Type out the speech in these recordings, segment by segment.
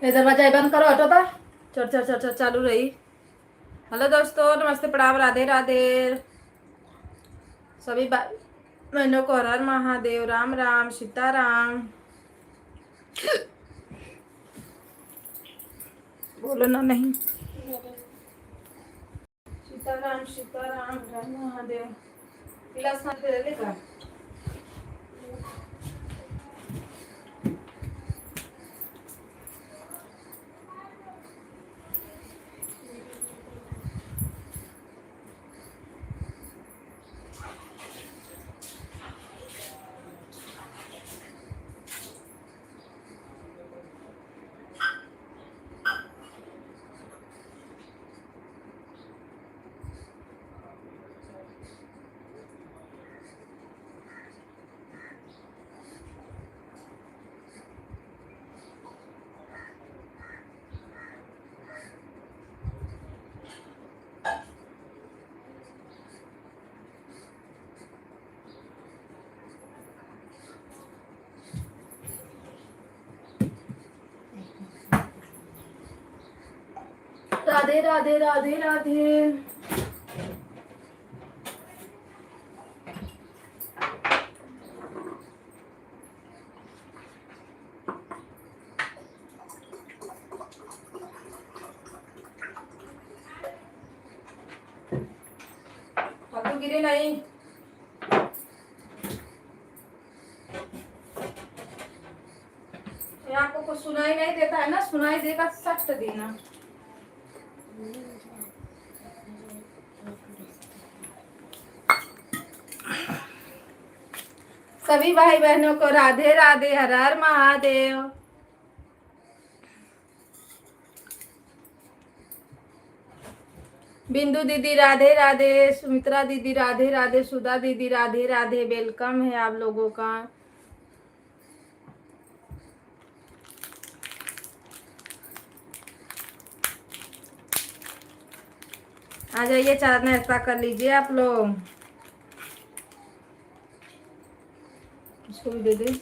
ये दरवाजा बंद करो, हटो था। चढ़ चढ़ चढ़ चढ़ चालू रही। हेलो दोस्तों, नमस्ते, प्रणाम, राधे राधे। सभी बहनों को हर हर महादेव, राम राम, सीताराम। बोलो ना, नहीं। सीताराम सीताराम, राम महादेव। गिलास ना दे देगा। राधे राधे राधे राधे। फालतू गिरे नहीं। ये आपको कुछ सुनाई नहीं देता है ना, सुनाई देगा सख्त देना। सभी भाई बहनों को राधे राधे, हर हर महादेव। बिंदु दीदी राधे राधे, सुमित्रा दीदी राधे राधे, सुधा दीदी राधे राधे। वेलकम है आप लोगों का। आ जाइए, चार नाश्ता कर लीजिए आप लोग। इसको भी दे दे।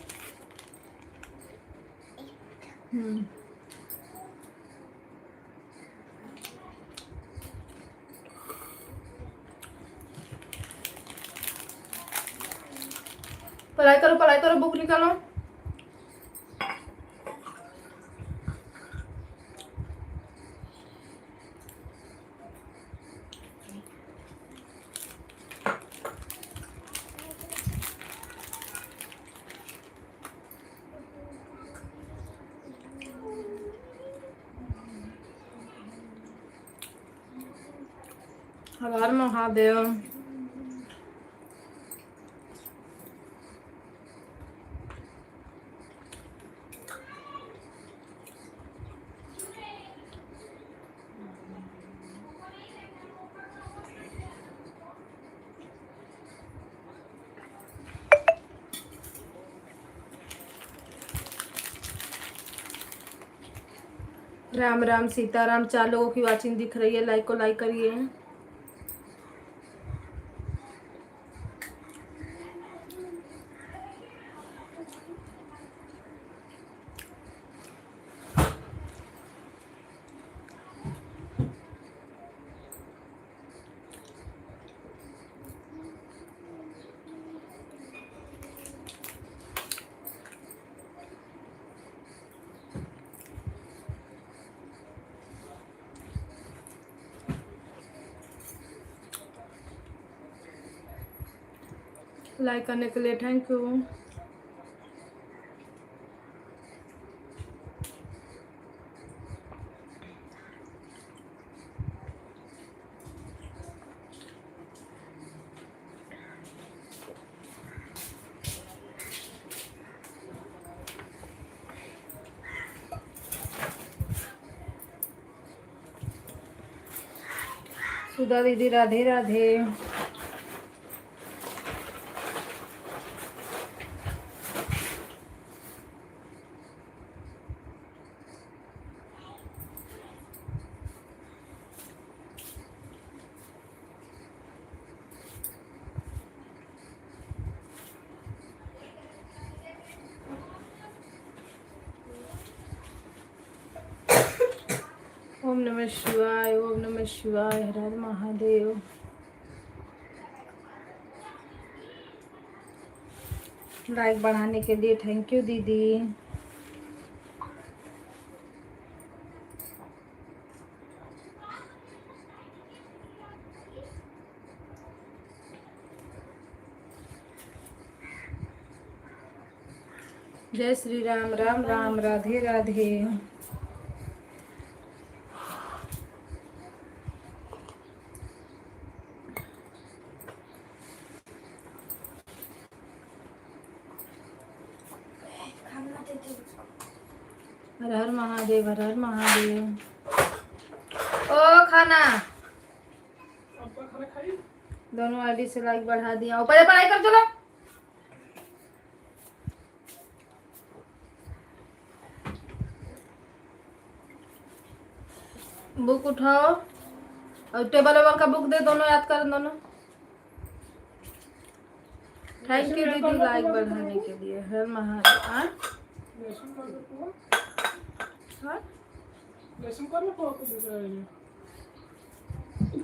पढ़ाई करो, बुक निकालो। हर हर महादेव। राम राम सीताराम। 4 लोगों की वाचिंग दिख रही है, लाइक को लाइक करिए। लाइक करने के लिए थैंक यू। सुधा दीदी राधे राधे। नमः शिवाय, ओम नमः शिवाय, हर हर महादेव। लाइक बढ़ाने के लिए थैंक यू दीदी। जय श्री राम, राम राम, राधे राधे। हर हर महादेव, हर हर महादेव। ओ खाना दोनों आईडी से लाइक बढ़ा दिया। ऊपर पढ़ाई कर चलो। बुक उठाओ और टेबल वेबल का बुक दे, दोनों याद कर दोनों। थैंक यू दीदी लाइक बढ़ाने के लिए। हर महादेव।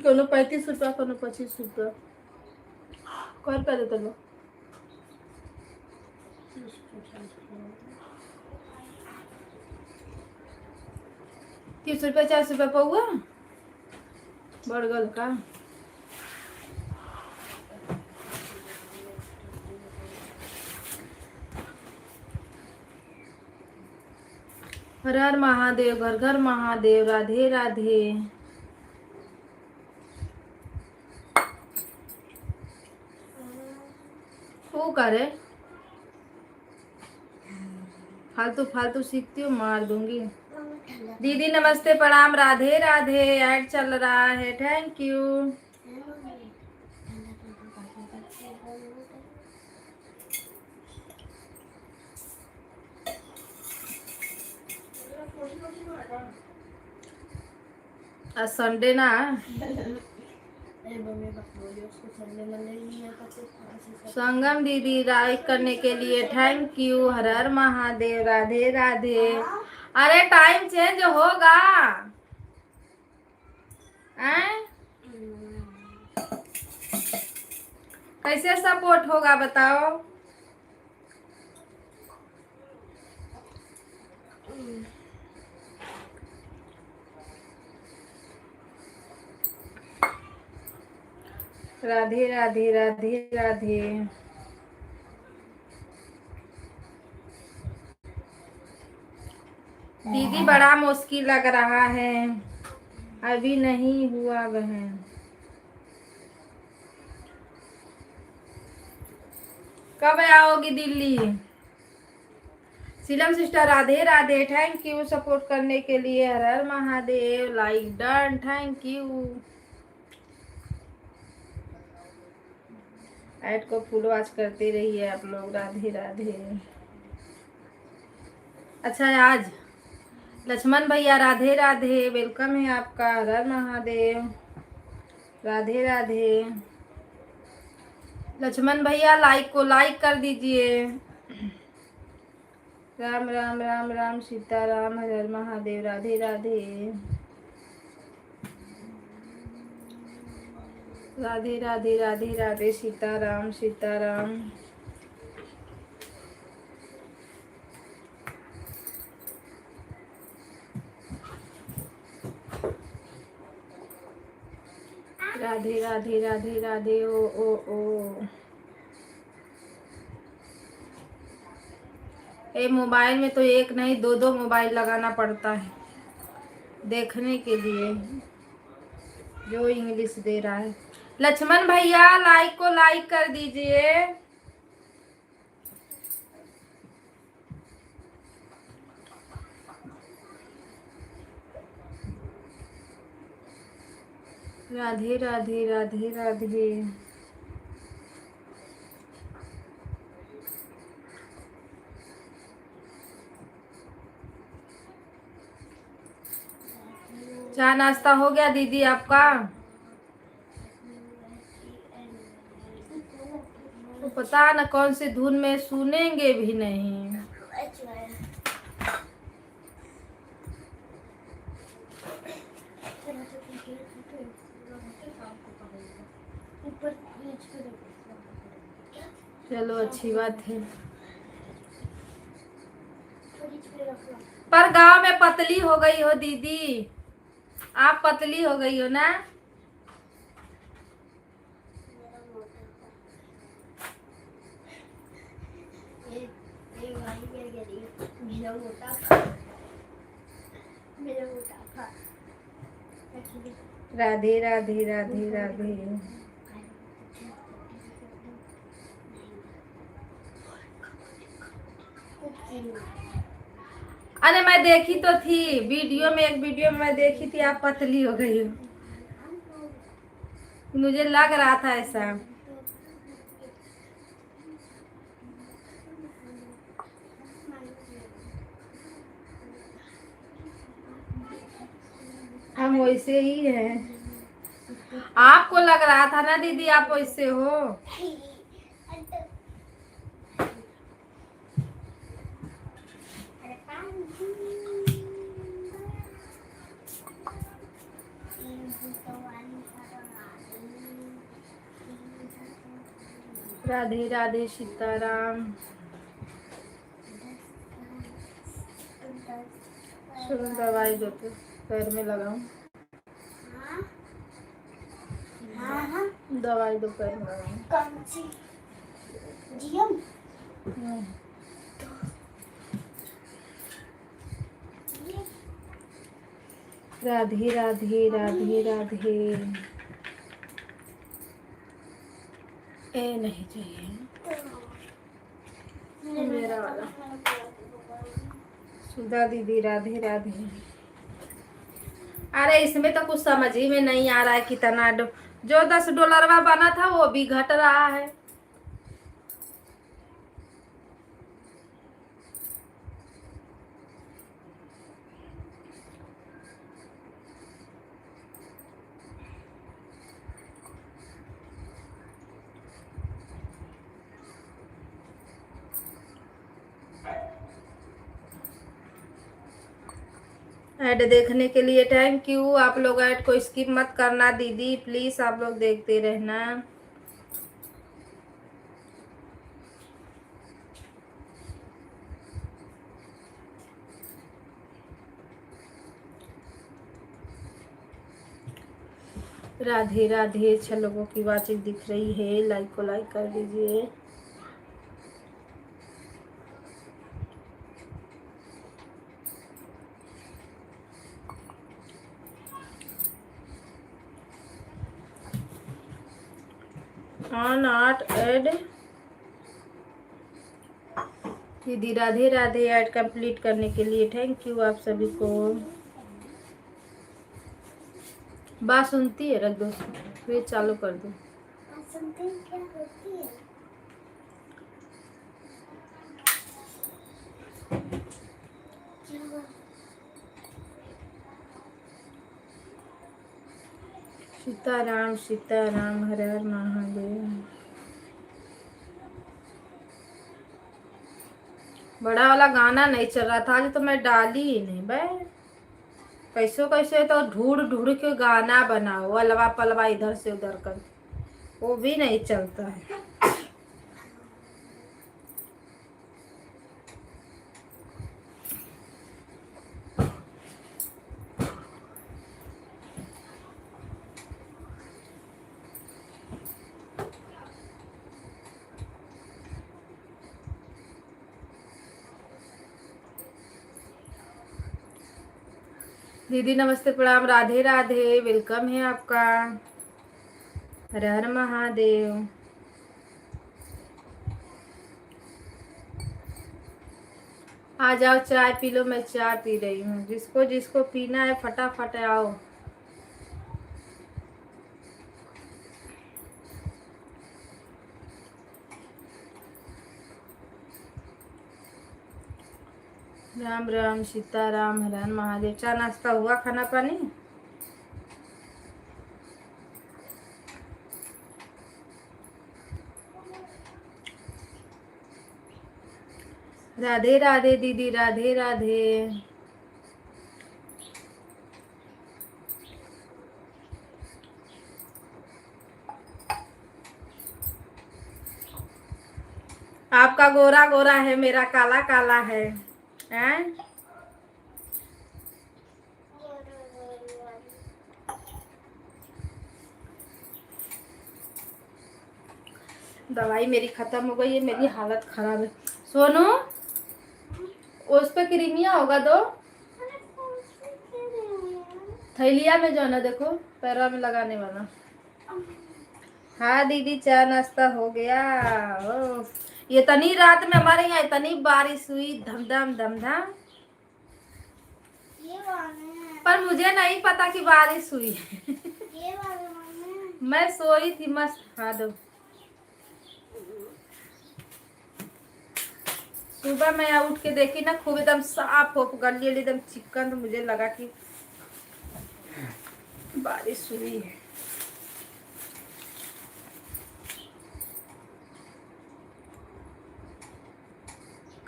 कोनो 35 रुपया, कोनो 25 रुपया कर पे देते लो। 30 रुपया 40 रुपया पौआ बड़गल का। हर हर महादेव, घर घर महादेव, राधे राधे। तू करे फालतू फालतू सीखती हूँ, मार दूंगी। दीदी नमस्ते, प्रणाम, राधे राधे। ऐड चल रहा है, थैंक यू। आज संडे ना। संगम दीदी लाइक करने के लिए थैंक यू। हर हर महादेव, राधे राधे। अरे टाइम चेंज होगा। कैसे सपोर्ट होगा बताओ। राधे राधे, राधे राधे। दीदी बड़ा मुश्किल लग रहा है, अभी नहीं हुआ बहन। कब आओगी Delhi. Seelam sister Radhe Radhe, thank you support करने के लिए। हर हर Mahadev, like done, thank you. Add को फॉलो आज करते रहिए आप लोग। राधे राधे। अच्छा आज लक्ष्मण भैया राधे राधे, वेलकम है आपका। हर हर महादेव, राधे राधे। लक्ष्मण भैया लाइक को लाइक कर दीजिए। राम राम, राम राम, सीता राम, हर हर महादेव, राधे राधे। राधे राधे, राधे राधे, सीताराम सीताराम। राधे राधे, राधे राधे। ओ ओ ओ ये मोबाइल में तो एक नहीं दो दो मोबाइल लगाना पड़ता है देखने के लिए, जो इंग्लिश दे रहा है। लक्ष्मण भैया लाइक को लाइक कर दीजिए। राधे राधे, राधे राधे। चाय नाश्ता हो गया दीदी आपका? तो पता न कौन सी धुन में सुनेंगे भी नहीं। चलो अच्छी बात है। पर गांव में पतली हो गई हो दीदी, आप पतली हो गई हो ना। राधे राधे राधे राधे। अरे मैं देखी तो थी वीडियो में, एक वीडियो में मैं देखी थी आप पतली हो गई हो, मुझे लग रहा था ऐसा। हम वैसे ही हैं, आपको लग रहा था ना दीदी आप वैसे हो। राधे राधे सीताराम। सुनो दवाई दो तो पैर में लगाऊं। दवाई दो पैर में लगाऊं। कौन सी? जीएम। राधे राधे राधे राधे। ए नहीं चाहिए मेरा वाला। सुधा दीदी राधे राधे। अरे इसमें तो कुछ समझ ही में नहीं आ रहा है कितना जो $10 बना था वो भी घट रहा है। ऐड देखने के लिए थैंक यू। आप लोग ऐड को स्किप मत करना दीदी, प्लीज आप लोग देखते रहना। राधे राधे। 6 लोगों की वाचिंग दिख रही है, लाइक को लाइक कर दीजिए। नॉट ऐड दीदी राधे राधे। ऐड कंप्लीट करने के लिए थैंक यू आप सभी को। बात सुनती है रख दो, फिर चालू कर दो। सुनती क्या होती है? सीताराम सीताराम हर हर महादेव। बड़ा वाला गाना नहीं चल रहा था आज तो मैं डाली ही नहीं भाई। कैसे कैसे तो ढूंढ ढूंढ के गाना बनाओ, अलवा पलवा इधर से उधर कर, वो भी नहीं चलता है। दीदी नमस्ते प्रणाम राधे राधे। वेलकम है आपका। हर हर महादेव। आ जाओ चाय पी लो, मैं चाय पी रही हूँ। जिसको जिसको पीना है फटाफट आओ। राम राम सीताराम हर हर महादेव। चाय नाश्ता हुआ, खाना पानी? राधे राधे दीदी राधे राधे। आपका गोरा गोरा है, मेरा काला काला है, हैं? दवाई मेरी खत्म हो गई है, मेरी हालत खराब है। सोनू, उस पे क्रीमिया होगा दो थैलिया में, जो है ना देखो पैरों में लगाने वाला। हाँ दीदी, चाय नाश्ता हो गया। ओ, ये इतनी रात में हमारे यहाँ इतनी बारिश हुई, धमधम धमधम, पर मुझे नहीं पता कि बारिश हुई। मैं सोई थी मस्त। हाँ दो। सुबह मैं उठ के देखी ना, खूब एकदम साफ हो गली एकदम चिकन, तो मुझे लगा कि बारिश हुई है।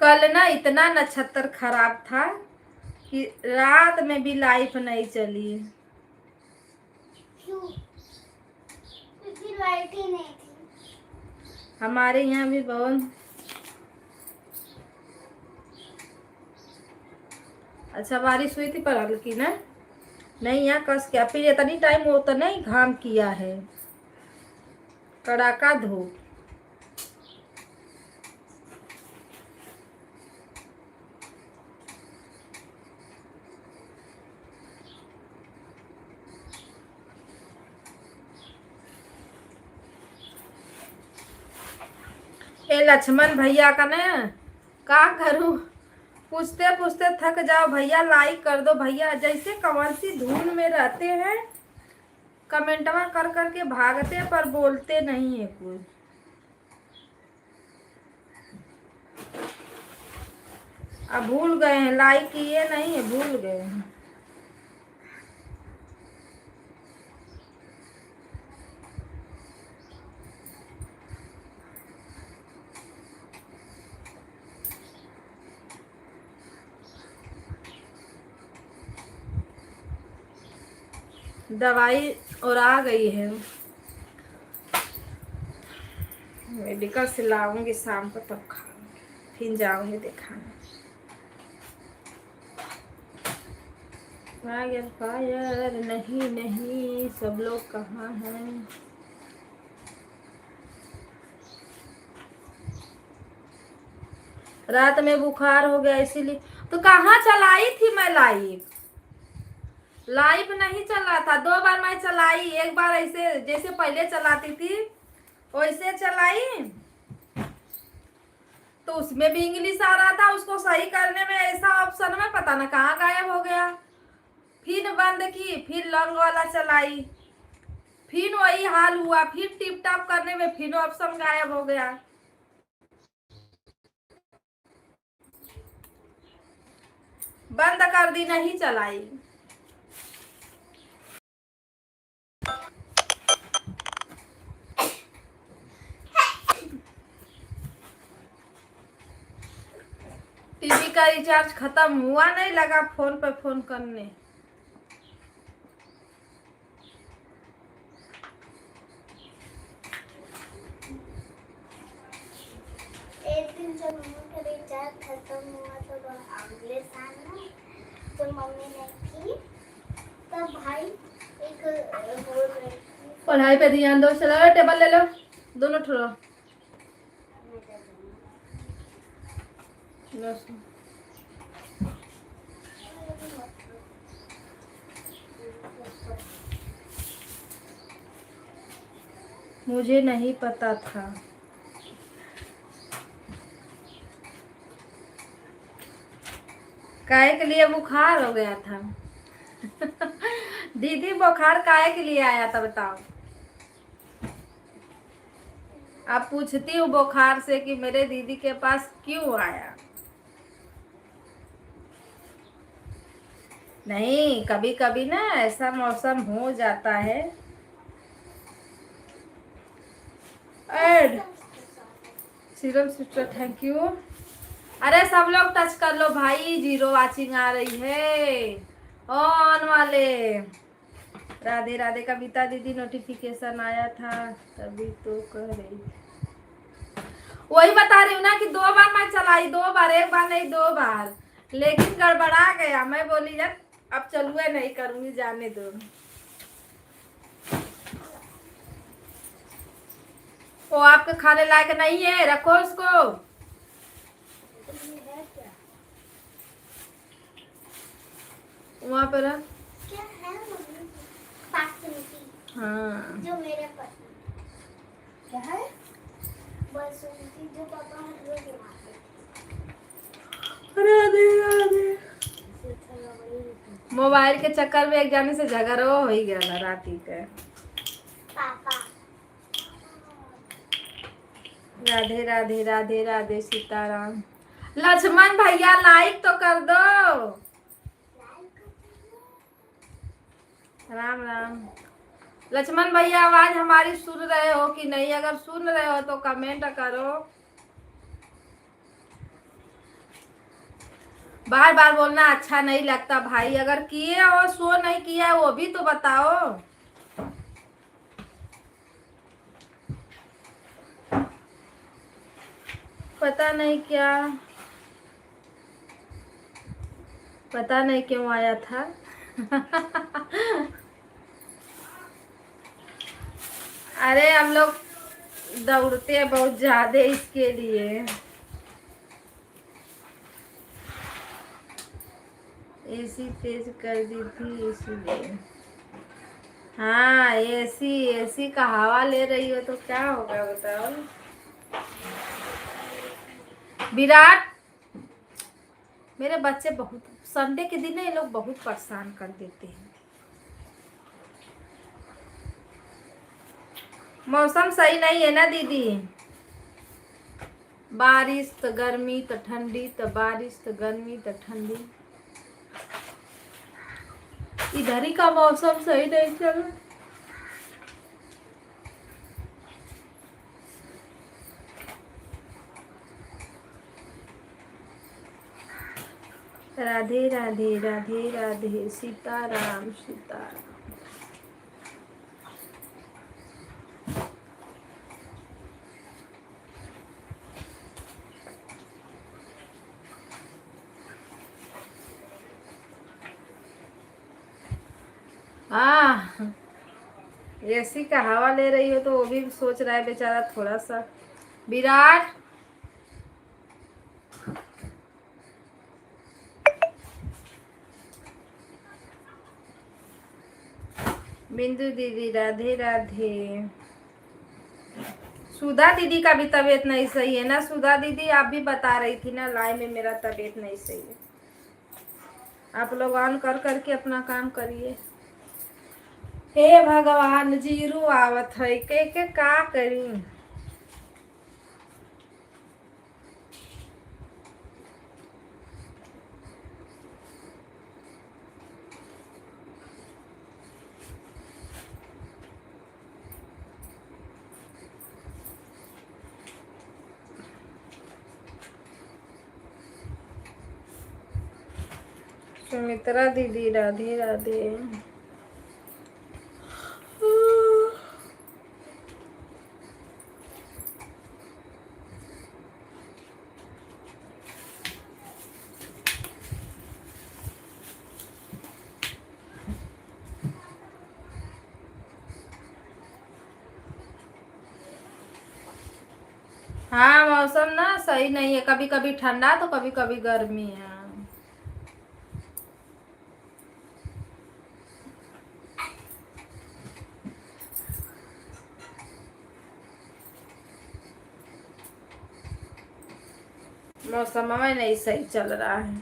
कल ना इतना नक्षत्र खराब था कि रात में भी लाइट नहीं चली। क्यों? क्योंकि लाइट ही नहीं थी। हमारे यहाँ भी बहुत अच्छा बारिश हुई थी, पर हल्की ना, नहीं यहाँ कस क्या, फिर इतनी टाइम वो तो नहीं घाम किया है, कड़ाका धूप। ए लक्ष्मण भैया का ना का करूं, पूछते पूछते थक जाओ भैया, लाइक कर दो भैया। जैसे कमल सी धुन में रहते हैं, कमेंटवा कर करके भागते, पर बोलते नहीं है कुछ। अब भूल गए हैं, लाइक किए नहीं है, भूल गए हैं। दवाई और आ गई है, मेडिकल से लाऊंगी शाम को, तब खाऊंगी, फिर जाऊंगी दिखाने। फायर फायर नहीं नहीं, सब लोग कहाँ हैं? रात में बुखार हो गया इसीलिए तो। कहाँ चलाई थी मैं लाइव? लाइव नहीं चला था, 2 बार मैं चलाई। एक बार ऐसे जैसे पहले चलाती थी वैसे चलाई, तो उसमें भी इंग्लिश आ रहा था। उसको सही करने में ऐसा ऑप्शन में पता ना कहाँ गायब हो गया। फिर बंद की, फिर लॉन्ग वाला चलाई, फिर वही हाल हुआ। फिर टिप टॉप करने में फिर ऑप्शन गायब हो गया। बंद कर दी, नहीं चलाई। टीवी का रिचार्ज खत्म हुआ, नहीं लगा फोन पे फोन करने। एक दिन जब मम्मी का रिचार्ज खत्म हुआ तो अगले साल ना, तो मम्मी नहीं थी, तब भाई एक बोल रही थी पढ़ाई पे ध्यान दो। चलो टेबल ले लो, दोनों ठोरो। मुझे नहीं पता था। काहे के लिए बुखार हो गया था? दीदी बुखार काहे के लिए आया था बताओ? आप पूछती हूँ बुखार से कि मेरे दीदी के पास क्यों आया? नहीं, कभी कभी ना ऐसा मौसम हो जाता है। एड सीरम सिस्टर, थैंक यू। अरे सब लोग टच कर लो भाई, 0 वाचिंग आ रही है। ऑन वाले राधे राधे। कविता दीदी नोटिफिकेशन आया था तभी तो कह रही। वही बता रही हूँ ना कि 2 बार मैं चलाई, 2 बार, एक बार नहीं 2 बार, लेकिन गड़बड़ा गया। मैं बोली यार अब चलुए नहीं करूंगी, जाने दो। वो आपके खाने लायक नहीं है, रखो उसको। वहाँ पर रख। क्या है मम्मी? बासमती। हाँ जो मेरे पास क्या है? बासमती जो पापा हर रोज बनाते हैं। राधे राधे। इससे अच्छा लगा ही नहीं। मोबाइल के चक्कर में एक जाने से झगड़ो हो ही गया ना राती के। पापा राधे राधे राधे राधे सीताराम। लक्ष्मण भैया लाइक तो कर दो। राम राम। लक्ष्मण भैया आवाज हमारी सुन रहे हो कि नहीं? अगर सुन रहे हो तो कमेंट करो। बार बार बोलना अच्छा नहीं लगता भाई। अगर किए हो, शो नहीं किया वो भी तो बताओ। पता नहीं क्या, पता नहीं क्यों आया था। अरे हम लोग दौड़ते हैं बहुत ज्यादा, इसके लिए। एसी तेज कर दी थी इसलिए। हाँ एसी, एसी का हवा ले रही हो तो क्या होगा बताओ। विराट, मेरे बच्चे बहुत संडे के दिन ये लोग बहुत परेशान कर देते हैं। मौसम सही नहीं है ना दीदी। बारिश तो गर्मी तो ठंडी, तो बारिश तो गर्मी तो ठंडी। इधर ही का मौसम सही नहीं चल। राधे राधे राधे राधे सीताराम सीताराम। एसी का हवा ले रही हो तो वो भी सोच रहा है बेचारा थोड़ा सा। विराट, बिंदु दीदी राधे राधे। सुधा दीदी का भी तबीयत नहीं सही है ना। सुधा दीदी आप भी बता रही थी ना लाइव में मेरा तबीयत नहीं सही है। आप लोग ऑन कर करके अपना काम करिए। हे भगवान, जीरो आवत है के का करी। सुमित्रा दीदी राधे राधे। हाँ मौसम ना सही नहीं है, कभी कभी ठंडा तो कभी कभी गर्मी है। मौसम में नहीं सही चल रहा है।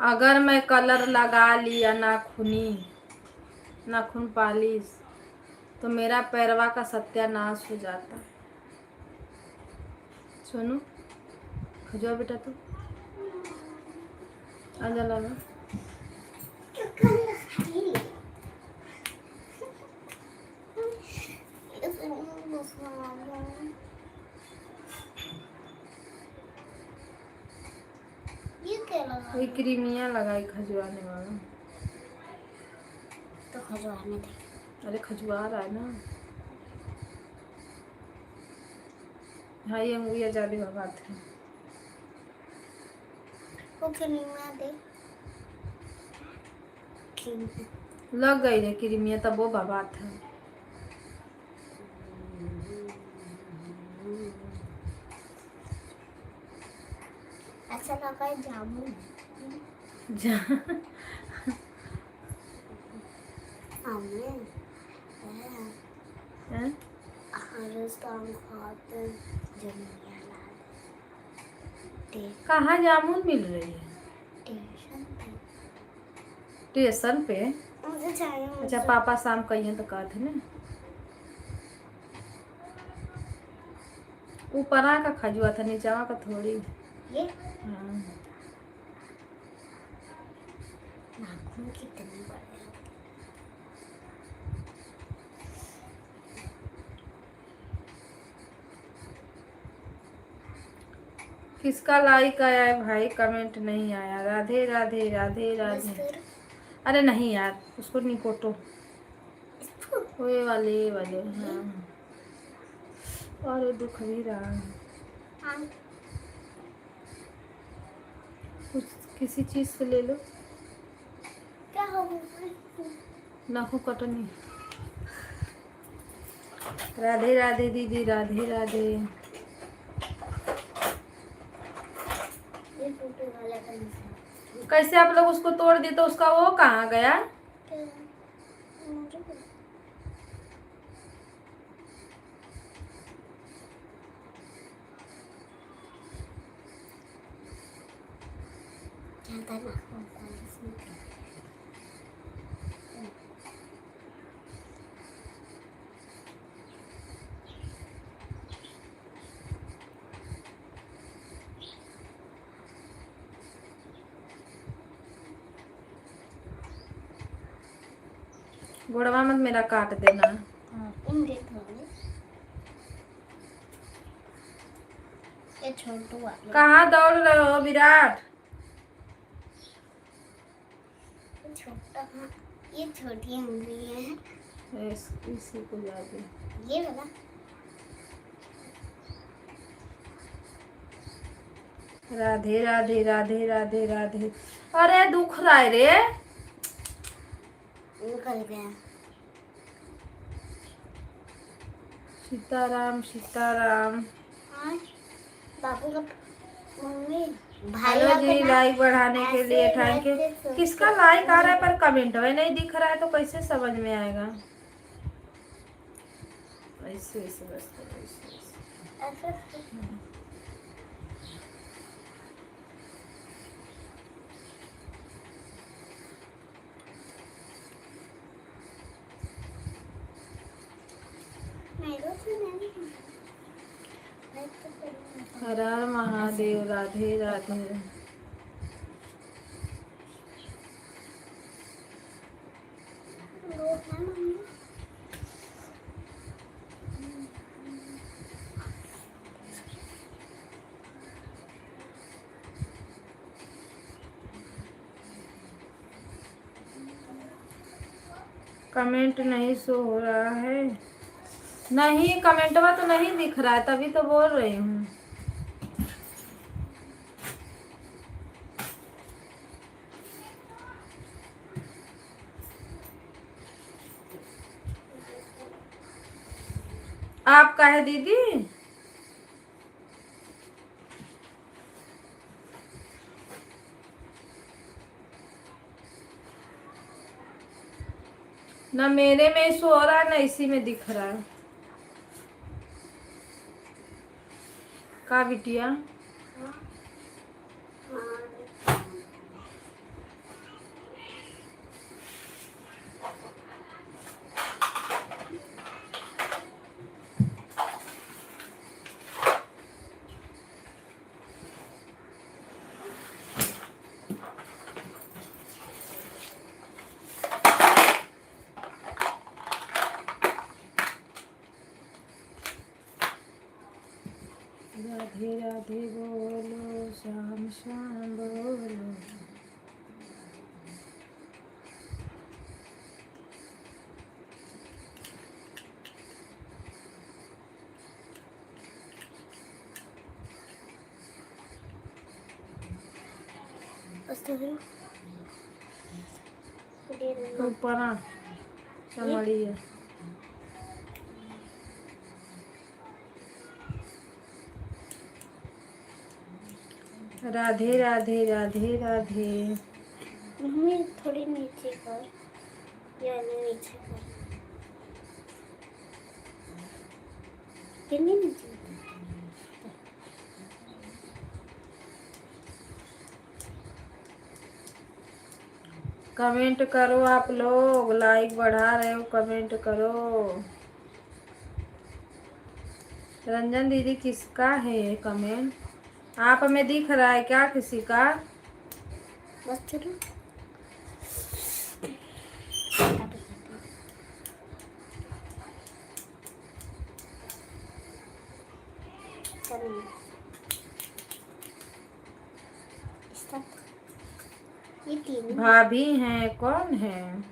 अगर मैं कलर लगा लिया नाखून पालिश, तो मेरा पैरवा का सत्यानाश हो जाता है। सुनो खजो बेटा, तू आजा लगा। ये क्या लगा? वही क्रीमिया लगाई खजवाने वाला। खजवाने थे। अरे खजुआ रहा है ना। हाँ ये अंगुलियाँ ज्यादा भगाते हैं। वो किनिया दे लग गई रे क्रीमिया तब वो भगात है। ऐसा लगा है जामुन। हमें हैं? राजस्थान खाते जमुनिया लाल कहाँ जामुन मिल रही है? स्टेशन पे। स्टेशन पे? मुझे चाहिए। अच्छा पापा शाम कहिए तो कहा थे ना। ऊपर का खजुआ था नीचा का थोड़ी। ये हाँ नाखून कितने बड़े हैं। किसका लाइक आया है भाई? कमेंट नहीं आया। राधे राधे राधे बस राधे। फिर अरे नहीं यार उसको नहीं फोटो। इसको ये वाले हाँ। और दुख भी रहा है। हाँ कुछ किसी चीज से ले लो। क्या हो नाखून कटनी। राधे राधे दीदी राधे राधे। ये टूटे वाला पेंसिल कैसे आप लोग उसको तोड़ दिए तो उसका वो कहाँ गया? ज्यादा नाखून पॉलिश नहीं कर। गोड़वा मत मेरा काट देना। इनके थोड़े ये छोटू वाले कहाँ दौड़ रहे हो विराट? छोटा हाँ ये छोटी उंगलियां हैं। इसी को जाके ये वाला राधे राधे राधे राधे राधे। अरे दुख रहा है रे। निकल गया। सीताराम सीताराम। हाँ बाबू का मम्मी हेलो जी लाइक बढ़ाने के लिए थैंक यू। किसका लाइक आ रहा है पर कमेंट में नहीं दिख रहा है तो कैसे समझ में आएगा? ऐसे ऐसे बस ऐसे। हर हर महादेव राधे राधे। कमेंट नहीं शो हो रहा है। नहीं कमेंटवा तो नहीं दिख रहा है तभी तो बोल रही हूँ। आपका है दीदी? ना मेरे में शो हो रहा है ना इसी में दिख रहा है। का बिटिया? राधे राधे बोलो श्याम श्याम बोलो। बस तो करो। दे दो। ऊपर आ चमड़ी है। राधे राधे राधे राधे। मम्मी थोड़ी नीचे कर, या नीचे कर, कितनी नीचे कर? कमेंट करो आप लोग, लाइक बढ़ा रहे हो, कमेंट करो। रंजन दीदी किसका है ये कमेंट? आप हमें दिख रहा है क्या किसी का? बस चलो। ये तीन भाभी हैं, कौन है?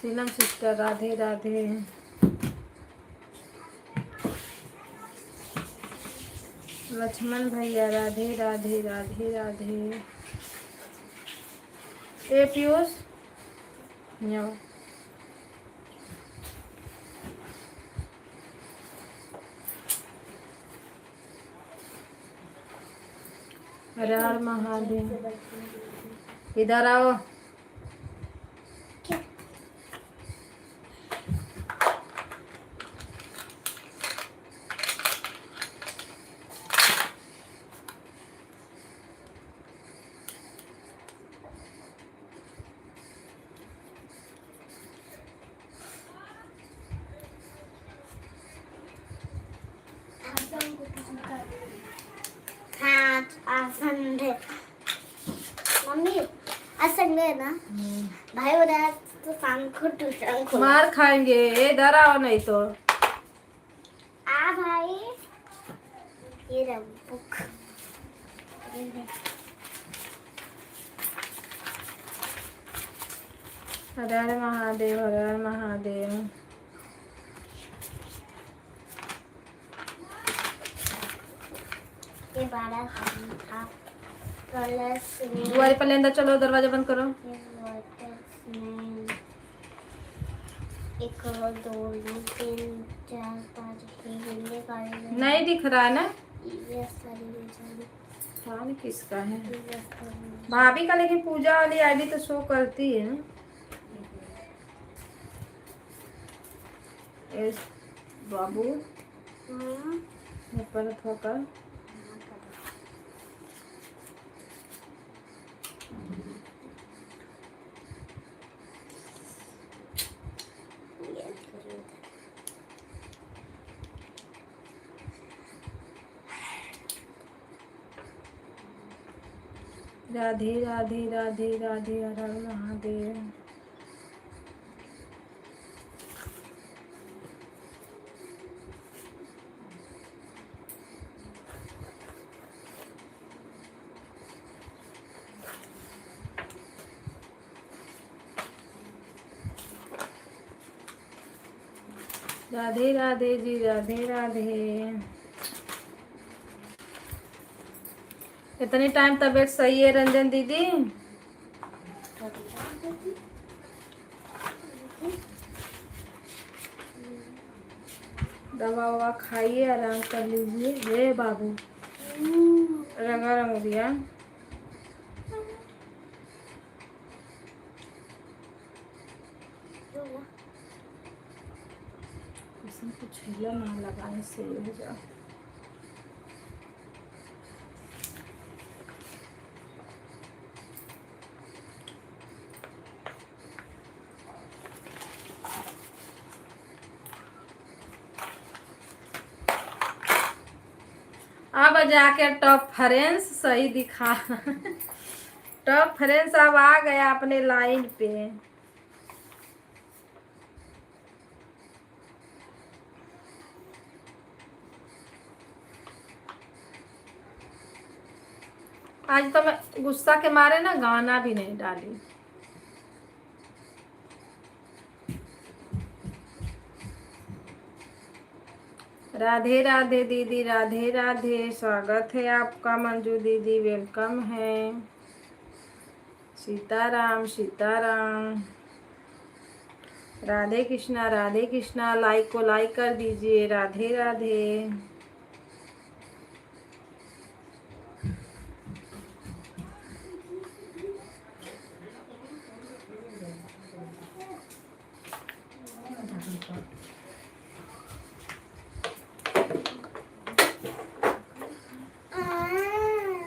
सीलम सिस्टर राधे राधे। लक्ष्मण भैया राधे राधे राधे राधे। ए पीयूष यहाँ। हर हर महादेव। इधर आओ। हाँ आज संडे। मम्मी आज संडे है ना? भाई हो रहा है तो शाम को ट्यूशन खोलो। मार खाएंगे, इधर आओ नहीं तो। आ भाई, ये रहा बुक। हर हर महादेव, हर हर महादेव। ये 12 था प्लस दुआरे पर ले अंदर चलो, दरवाजा बंद करो। एक और दो तीन चार पाँच छः नहीं दिख रहा है ना? ये सारी पता नहीं किसका है। भाभी का, लेकिन पूजा वाली आईडी तो शो करती है ना। एस बाबू ऊपर होकर राधे राधे राधे राधे, हर हर महादेव। राधे राधे जी, राधे राधे। इतने टाइम तबीयत सही है रंजन दीदी? दवा ववा खाइए, आराम कर लीजिए। हे बाबू रंगा रंग दिया। इसमें कुछ हिला ना लगाने से ये हो जाए। अब जाके टॉप फ्रेंड्स सही दिखा। टॉप फ्रेंड्स अब आ गया अपने लाइन पे। आज तो मैं गुस्सा के मारे ना गाना भी नहीं डाली। राधे राधे दीदी, राधे राधे, स्वागत है आपका मंजू दीदी, वेलकम है। सीताराम सीताराम, राधे कृष्णा राधे कृष्णा। लाइक को लाइक कर दीजिए। राधे राधे।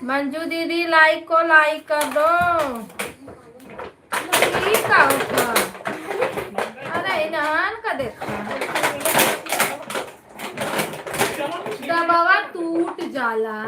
मंजू दीदी लाइक को लाइक कर दो। ठीक है उसका। अरे इन्हान का देखा दबावा टूट जाला।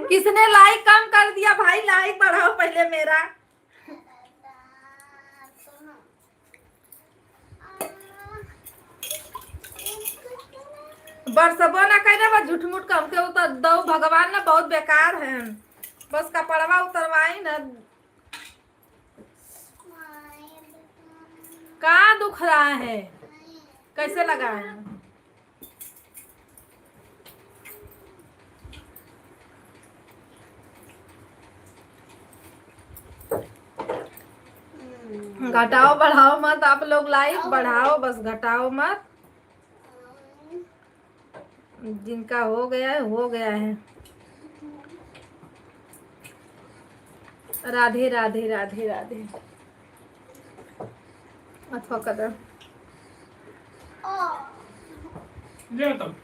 किसने लाइक कम कर दिया भाई? लाइक बढ़ाओ पहले मेरा। बरसबो ना कहना बस झूठ मूठ कम के उतर दो। भगवान ना बहुत बेकार है। बस कपड़वा उतरवाई ना। कहाँ दुख रहा है? कैसे लगा है? घटाओ बढ़ाओ मत आप लोग। लाइक बढ़ाओ बस, घटाओ मत। जिनका हो गया है हो गया है। राधे राधे राधे राधे। अथवा कदर ले तब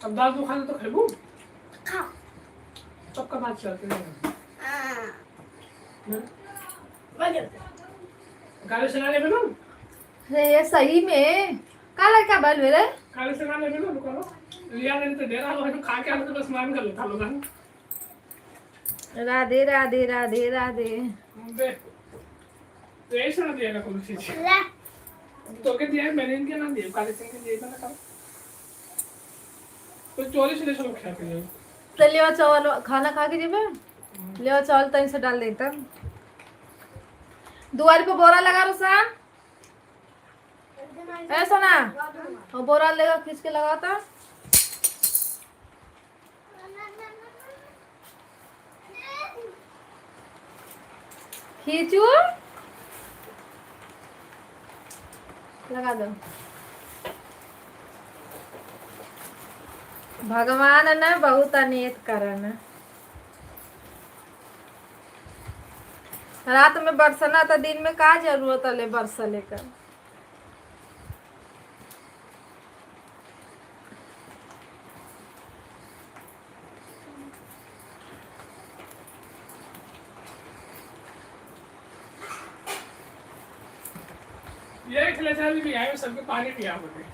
दाल तो खाना तो खेबू आपका बात करते हैं। गाड़ी चलाने में ना अरे ये सही में काला क्या बल मेरे गाड़ी चलाने में ना रुको लिया नहीं तो डेरा हो खा के आने तो बस मान कर लेता लोग राधे राधे राधे राधे बे तो ऐसा ना दिया कौन चीज तो के दिया मैंने इनके ना दिया काले सिंह के दिए ना कल तो 44 ले चलो खा के जाओ तो ले चावल खाना खा के जेबे ले चावल तहीं से डाल देता दुआरी पे बोरा लगा रुसा ऐसा ना वो बोरा लेगा खींच के लगाता खींचू लगा दो भगवान न बहुत अनेक करन रात में बरसना तो दिन में का जरूरत है बरसा लेकर ये खिले चल भी आए सबके पानी पिया बोले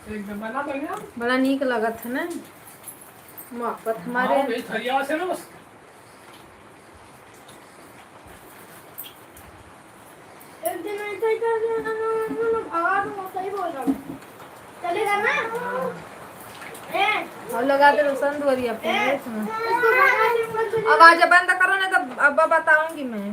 एकदम बना बढ़िया बड़ा नीक लगत है ना मोहब्बत हमारे हाँ, भाई थरिया से ना बस एक दिन ऐसा ही सही बोल रहा हूँ चलेगा ना और लगा दे रोशन दुआरिया पे आवाज बंद करो ना तो अब बताऊंगी मैं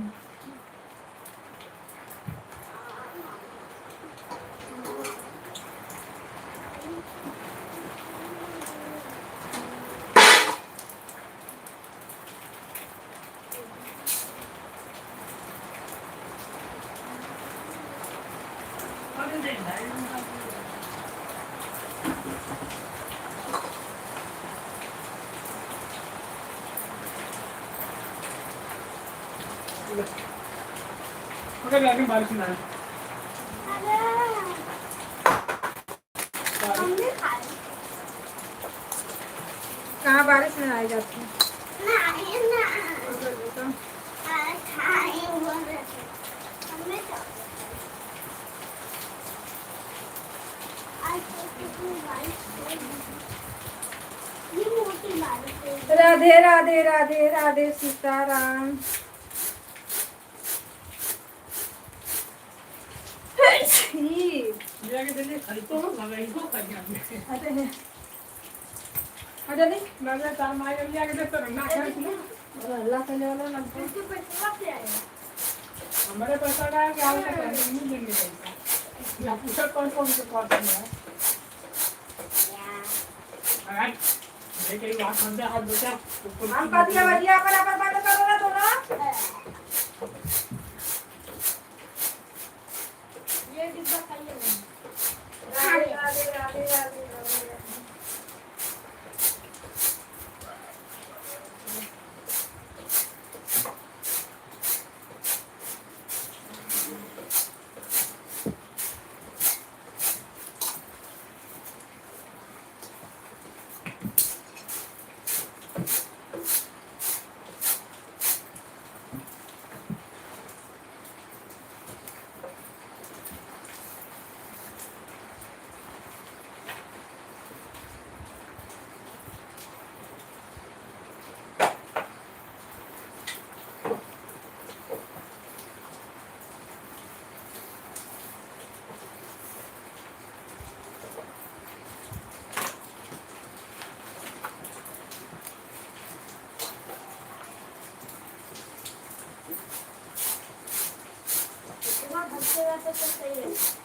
अगर रात में बारिश ना आए हमने खाया कहाँ बारिश में आई जाती नहीं ना खाए हुआ रहते हमने तो आज तो कितनी बारिश हुई ये मोटी बारिश हुई राधे राधे राधे राधे सीताराम लिया के दिल्ली खाई तो लगा इनको खा गया हटा दे मैं तार मार लिया के देता ना खाए ना अल्लाह के लिए वाला इसके पैसे कब से आएगा हमारे पैसा का क्या होता है नहीं देंगे पैसा या पूछा कौन कौन से कॉल करना है अरे देखे बात हम हाथ बचा हम पतिया बजिया पर बंद करो ना तो ना ये डिब्बा खाइए राधे राधे राधे राधे राधे तो सही है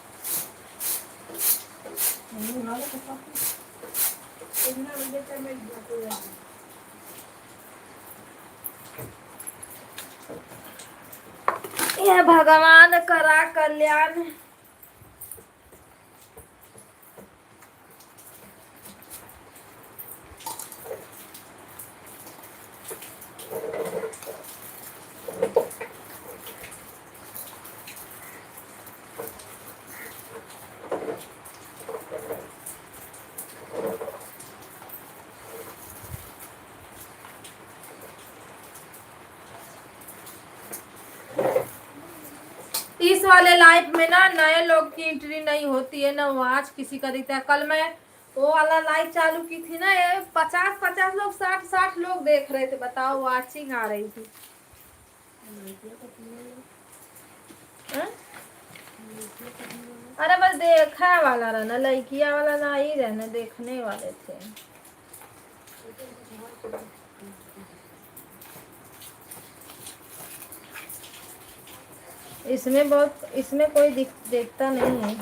इतना मुझे तो मैं बताऊंगा ये भगवान करा कल्याण इस वाले लाइफ में ना नए लोग की एंट्री नहीं होती है ना, वॉच किसी का दिखता है। कल मैं वो वाला लाइव चालू की थी ना, ये 50 लोग 60 लोग देख रहे थे, बताओ, वाचिंग आ रही थी। हाँ? अरे बस देखा वाला रहना, लड़किया वाला ना ही रहना, देखने वाले थे। इसमें कोई देखता नहीं है,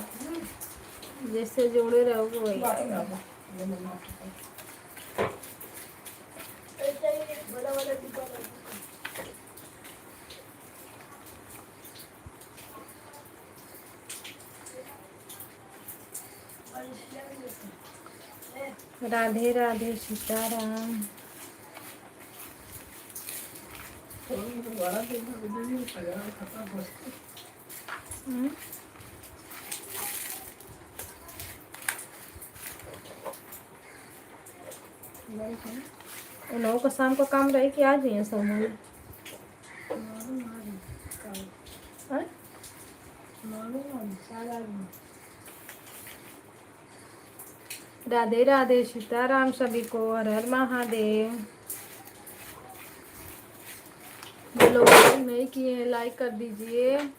जैसे जोड़े रहोगे वही आएगा। राधे राधे सीताराम। उन लोगों का शाम का काम रहे कि आज ही है सब लोग? हाँ? राधे राधे सीताराम सभी को, हर हर महादेव। जो लोग नहीं किए हैं लाइक कर दीजिए।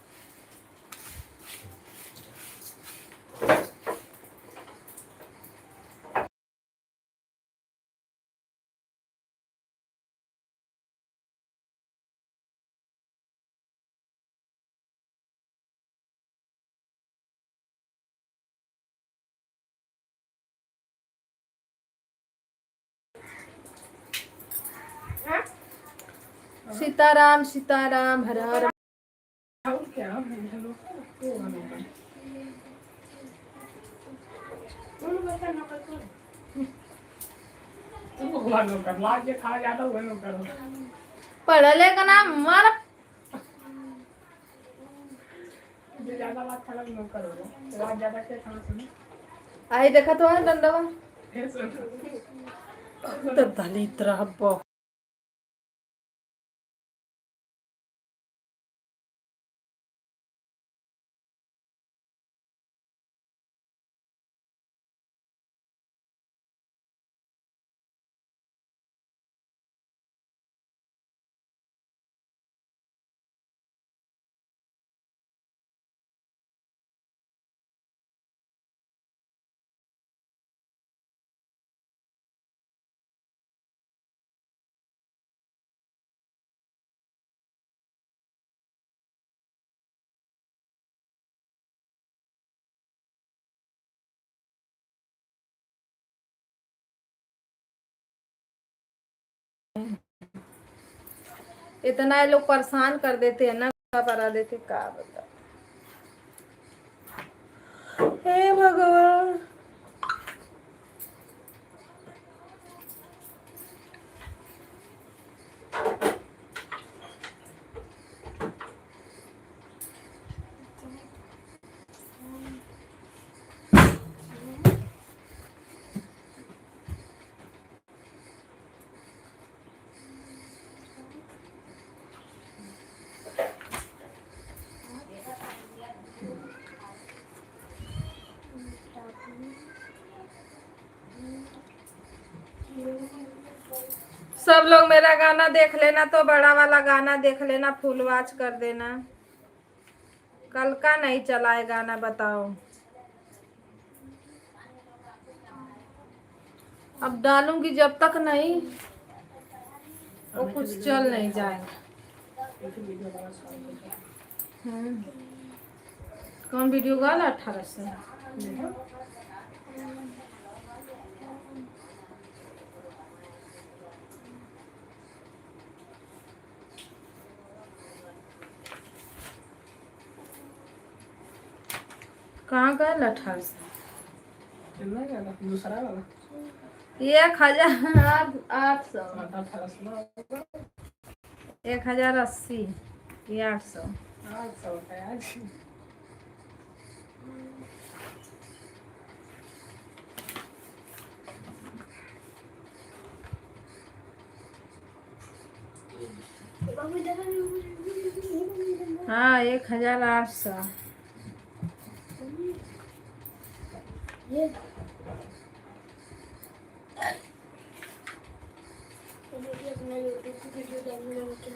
सीताराम सीताराम, हर हर। पढ़ले का नाम मार आई देखा तो है डंडवा तो दलित रह। इतना ये लोग परेशान कर देते हैं ना, करा देते का बता। हे भगवान, सब लोग मेरा गाना देख लेना, तो बड़ा वाला गाना देख लेना, फुल वॉच कर देना। कल का नहीं चला है गाना, बताओ। अब डालूंगी जब तक नहीं वो कुछ चल नहीं जाएगा। कौन वीडियो गाला 18 से? कहाँ गए 18 से? दूसरा वाला 1800 1080 ये 800 बाबू इधर हाँ 1800। ये देखिए अपना यूट्यूब की वीडियो डालने लगे क्या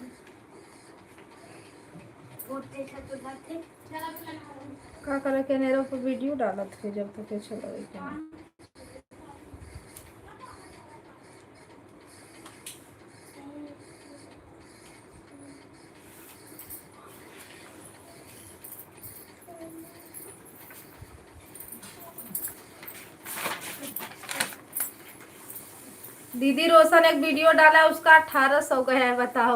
बहुत देखा तो जाते का करे के नेरो पर वीडियो डालत के जब तक चलो के दीदी रोशन एक वीडियो डाला उसका 1800 का है, बताओ।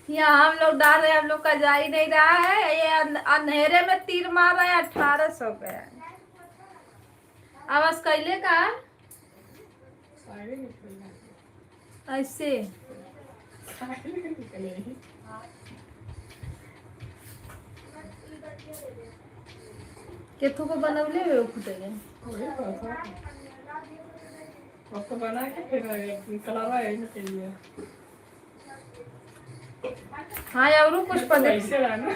यहाँ हम लोग डाल रहे हैं, हम लोग का जा ही नहीं रहा है, ये अंधेरे में तीर मार रहा है। 1800 का है। आवाज कैले का ऐसे केथु को बनवले हुए फुटेले आपको बना के फिर कलर है के लिए। हाँ और कुछ पता ऐसे रहा ना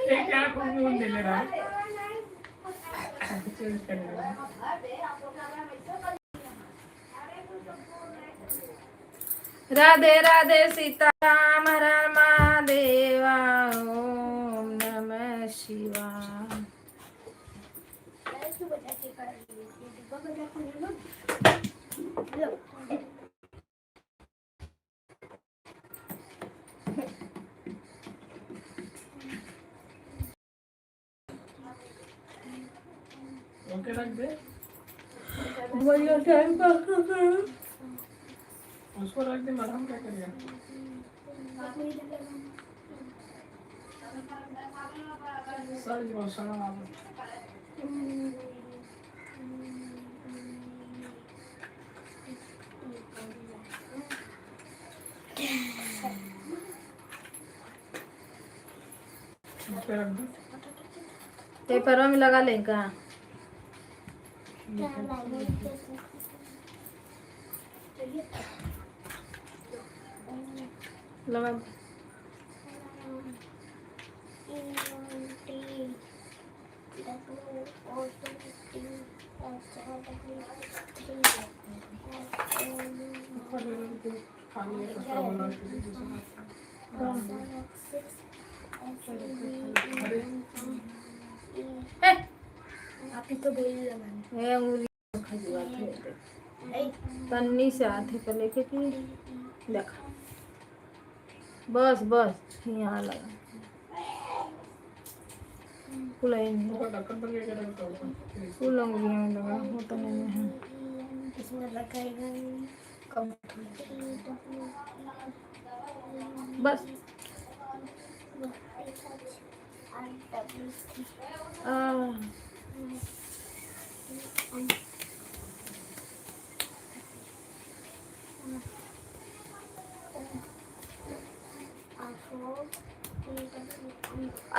ये क्या कौन दे ले रहा है चेंज कर ले रहा है। राधे राधे सीताराम हर हर महादेवा ओम नमः शिवाय। ओके रख दे बढ़िया टाइम पास कर रहे हैं। उसको रख दे मरहम क्या करेगा। सर जो सना आप ओके रख दे पेपर में लगा लेगा लगा आप ही तो बोल लगाने है अंगुली खजुआ थे तन्नी से आते पर लेके कि देखा बस बस यहाँ लगा फुल ढक्कन पर क्या रखता हूँ फुल अंगुली में लगा होता नहीं है इसमें लगाएगा कम बस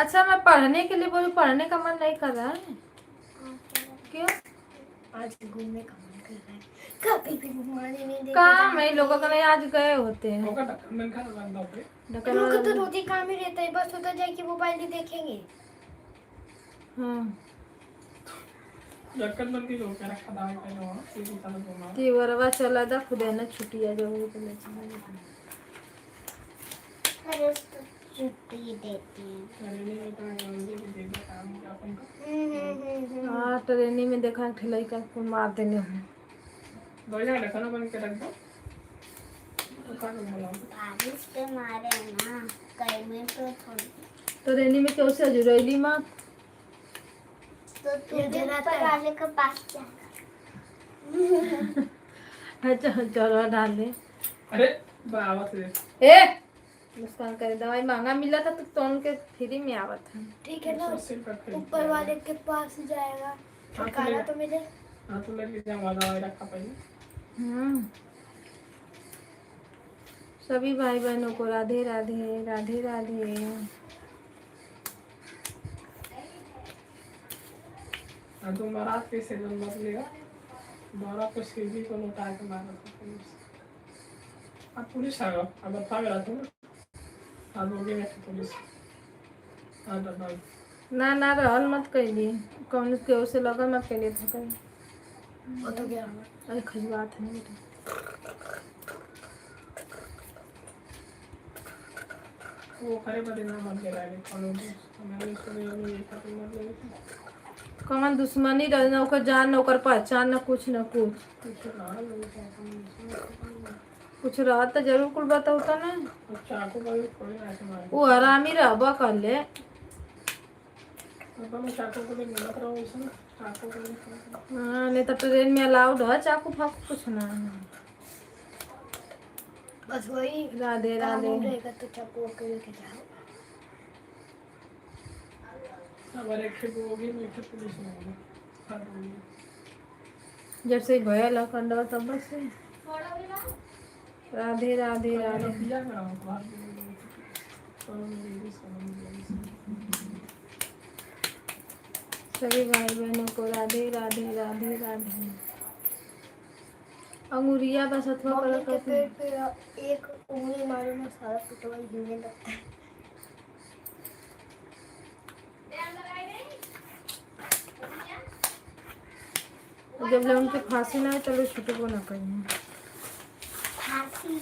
अच्छा मैं पढ़ने के लिए बोली, पढ़ने का मन नहीं कर रहा है। क्यों? आज घूमने का मन कर रहा है, कभी भी घुमाने नहीं देते। काम है लोगों का, नहीं आज गए होते हैं। होगा ढक्कन में खा बंद पे ढक्कन लोग तो वाला- रोज ही काम ही रहता है, बस उधर जाके मोबाइल ही देखेंगे। हाँ ढक्कन बंद की लोग क्या रखा दाल का जो है ये तरह घुमा कि वरवा चला था खुद है ना छुट्टियाँ जो हुई तो ले चला अरे उसको छुट्टी देती है। अरे नहीं तो ये दे दे काम क्या अपन का हाँ ट्रेनिंग में देखा ठेलाई का मार देने हूँ। दो जगह ढक्कन बंद के रख दो तो क्या बोला बारिश पे मारे ना कई में तो थोड़ी ट्रेनिंग में क्यों से जुड़ैली माँ तो तुझे ऊपर वाले के पास क्या चलो डाल दे। अरे बावत रे ए मुस्कान करे दवाई महंगा मिला था तो तोन के फ्री में आवत है। ठीक है ना, सिर पर खरीद ऊपर वाले के पास जाएगा हाँ, काला तो मिले। हां तो लेके जा वाला रखा पहले सभी भाई बहनों को राधे राधे राधे राधे। तुम महाराज कैसे नंबर लेगा द्वारा को सीधी को लौटा के मारा था पुलिस। अब पुलिस आ गया अब बता गया था आज हो गया पुलिस हाँ दबाई ना ना रहल मत कहिए कौन केहू से लगन मत कहिए था कहीं वो तो क्या अरे खजवात है बेटा वो खरे बदे ना मत गिराए कौन हमारे सुने ये खत्म मत ले कौन दुश्मनी रहना ओकर जान न ओकर पहचान न कुछ कुछ ना लोग कुछ रहा तो जरूर कुल बात होता ना चाकू का भी कोई ऐसे मारे वो हरामी रहबा कर ले अब मैं चाकू को भी मिलत रहा हूँ इसमें चाकू को भी हाँ नहीं तो ट्रेन में अलाउड है चाकू फाकू कुछ ना बस वही राधे काम राधे रहेगा तो चाकू के लेके जाओ हमारे एक होगी मैं एक पुलिस में होगी हाँ जब से भयल कंडवा तब बस से राधे राधे राधे पिया करा हूँ बाहर तो मेरी समझ सभी भाई बहनों को राधे राधे राधे राधे अंगुरिया बस अथवा मम्मी कर के पेट पे एक उंगली मारो ना सारा पिटवा हिलने लगता है जब लोगों की फांसी ना है चलो छुटको ना कहीं खांसी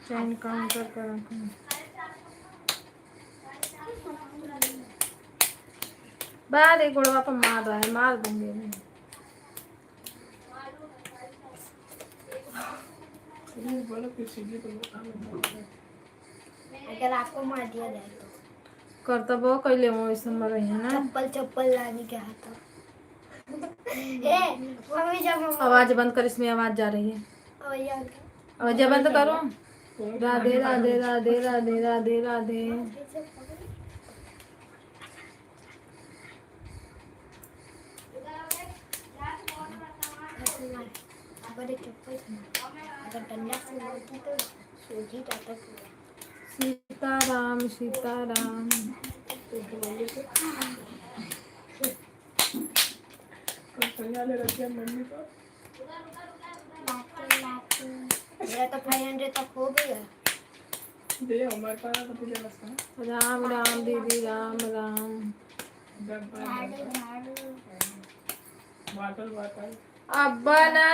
चैन काउंटर कर बाद एक गोड़वा पर मार रहा है मार दूंगे मैं बोलो कि सीधी तो अगर आपको मार दिया जाए तो करतबो कैले हो ऐसा मर रही है ना चप्पल लाने के हाथ ए मम्मी जब हम आवाज बंद कर इसमें आवाज जा रही है आवाज बंद करो राधे राधे राधे राधे राधे राधे अगर एक चप्पल अगर डंडा से मारती तो सूजी जाता पूरा सीताराम सीताराम संज्ञा ले रखी है मम्मी को मेरा तो 500 तक हो गया दे हमारे पास तो तुझे लगता है राम राम दीदी राम राम वाटर वाटर अब्बा ना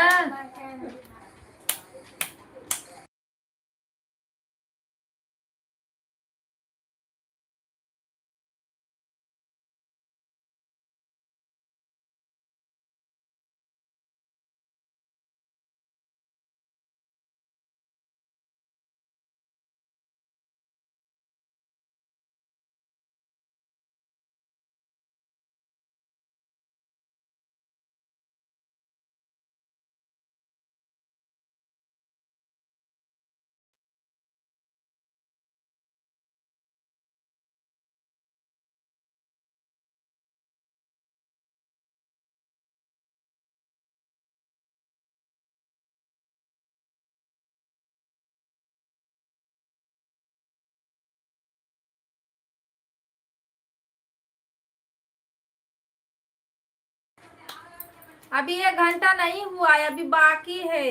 अभी 1 घंटा नहीं हुआ है अभी बाकी है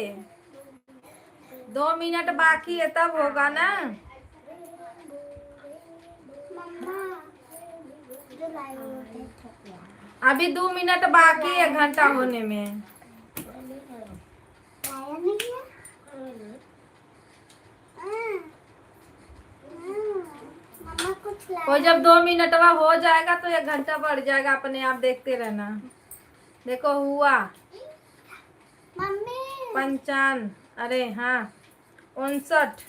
2 मिनट बाकी है तब होगा ना अभी 2 मिनट बाकी है 1 घंटा होने में वो जब 2 मिनटवा हो जाएगा तो 1 घंटा बढ़ जाएगा अपने आप देखते रहना देखो हुआ मम्मी 55 अरे हाँ 59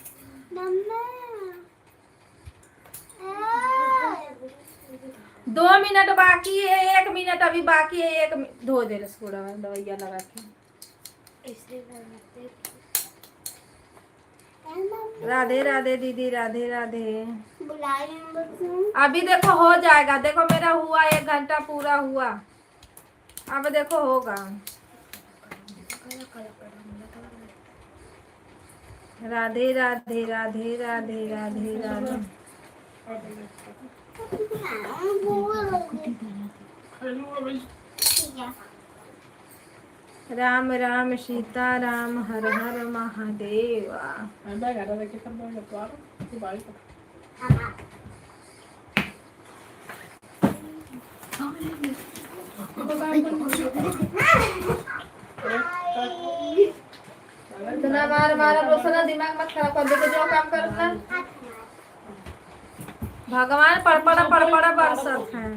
2 मिनट बाकी है 1 मिनट अभी बाकी है एक धो दे रसगुड़ा दवाइया लगा के राधे राधे दीदी राधे राधे अभी देखो हो जाएगा देखो मेरा हुआ 1 घंटा पूरा हुआ अब देखो होगा राधे राधे राधे राधे राधे राधे राम राम सीता राम हर हर महादेवा इतना मार मार रोशना दिमाग मत खराब कर, देखो जो काम करना। भगवान पड़पड़ा बरसत है।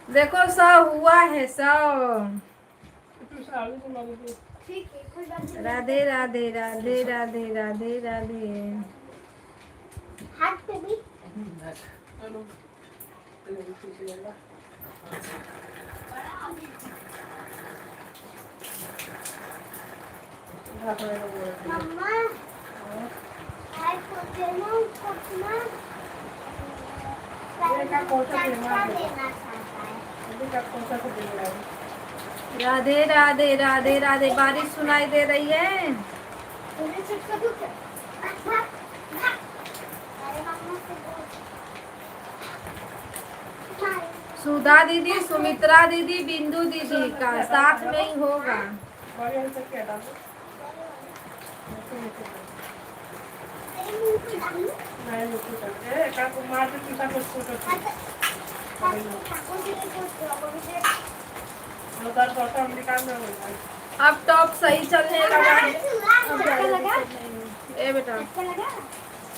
देखो सब हुआ है सब। ठीक है, कोई बात नहीं। राधे राधे राधे राधे राधे राधे। हाथ पे भी मम्मा आई सोचे ना कुछ ना लेना चाहता है। राधे राधे राधे राधे। बारिश सुनाई दे रही है। मुझे चिपका दो क्या? अरे मम्मा से बोल। सुधा दीदी, सुमित्रा दीदी, बिंदु दीदी का साथ में ही होगा। अब टॉप सही चलने लगा है। अब ज़्यादा दिक्कत नहीं है। ए बेटा,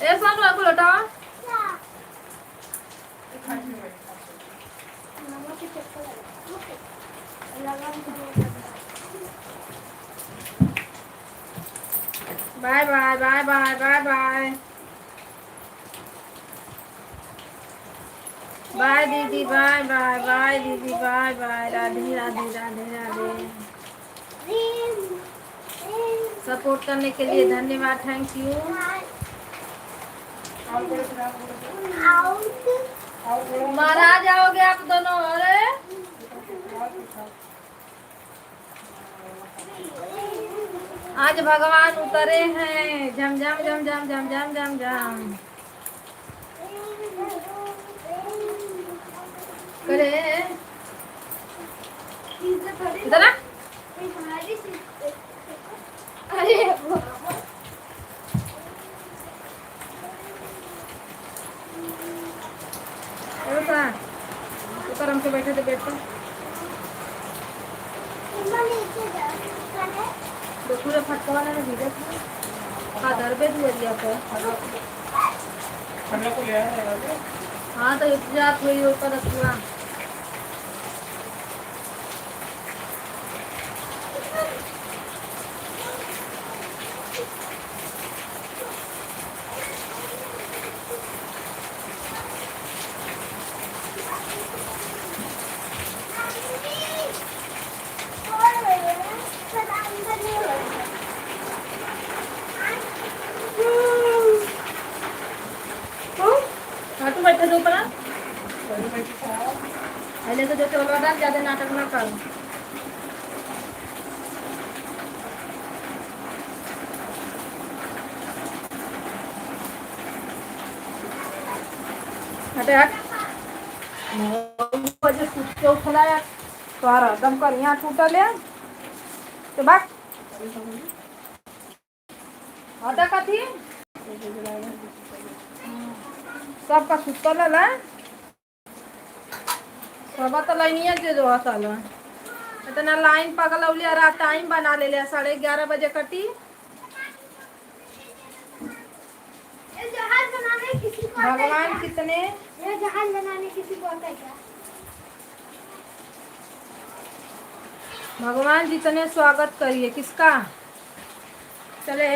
ए सब रखो लौटा। Bye bye bye bye bye bye bye दीदी, बाय बाय बाय दीदी, bye bye. Radhe Radhe Radhe Radhe. Support करने के लिए धन्यवाद, थैंक यू। मारा जाओगे आप दोनों। अरे आज भगवान उतरे हैं। झम झम झम झम झम झम झम झम करे इधर आ। अरे ऊपर हमसे बैठे थे बेड पर। पूरे फटका वाला ने भेजा था। दर पे हुआ दिया था। हाँ तो इंतजार हुई ऊपर रखूँगा। तू बैठे दो ऊपर। पहले तो जो चोला डाल, ज्यादा नाटक ना कर। हटे हट। मुझे कुछ क्यों खिलाया तुम्हारा दम कर यहाँ टूटा ले तो बात हटा कथी सबका सुतल है। सब तो लाइनिया के जो हसल इतना लाइन पगलौली और टाइम बना ले लिया 11:30 बजे कटी। जहाज बनाने किसी को आता है भगवान क्या? कितने ये जहाज बनाने किसी को आता है क्या? भगवान जितने स्वागत करिए किसका चले।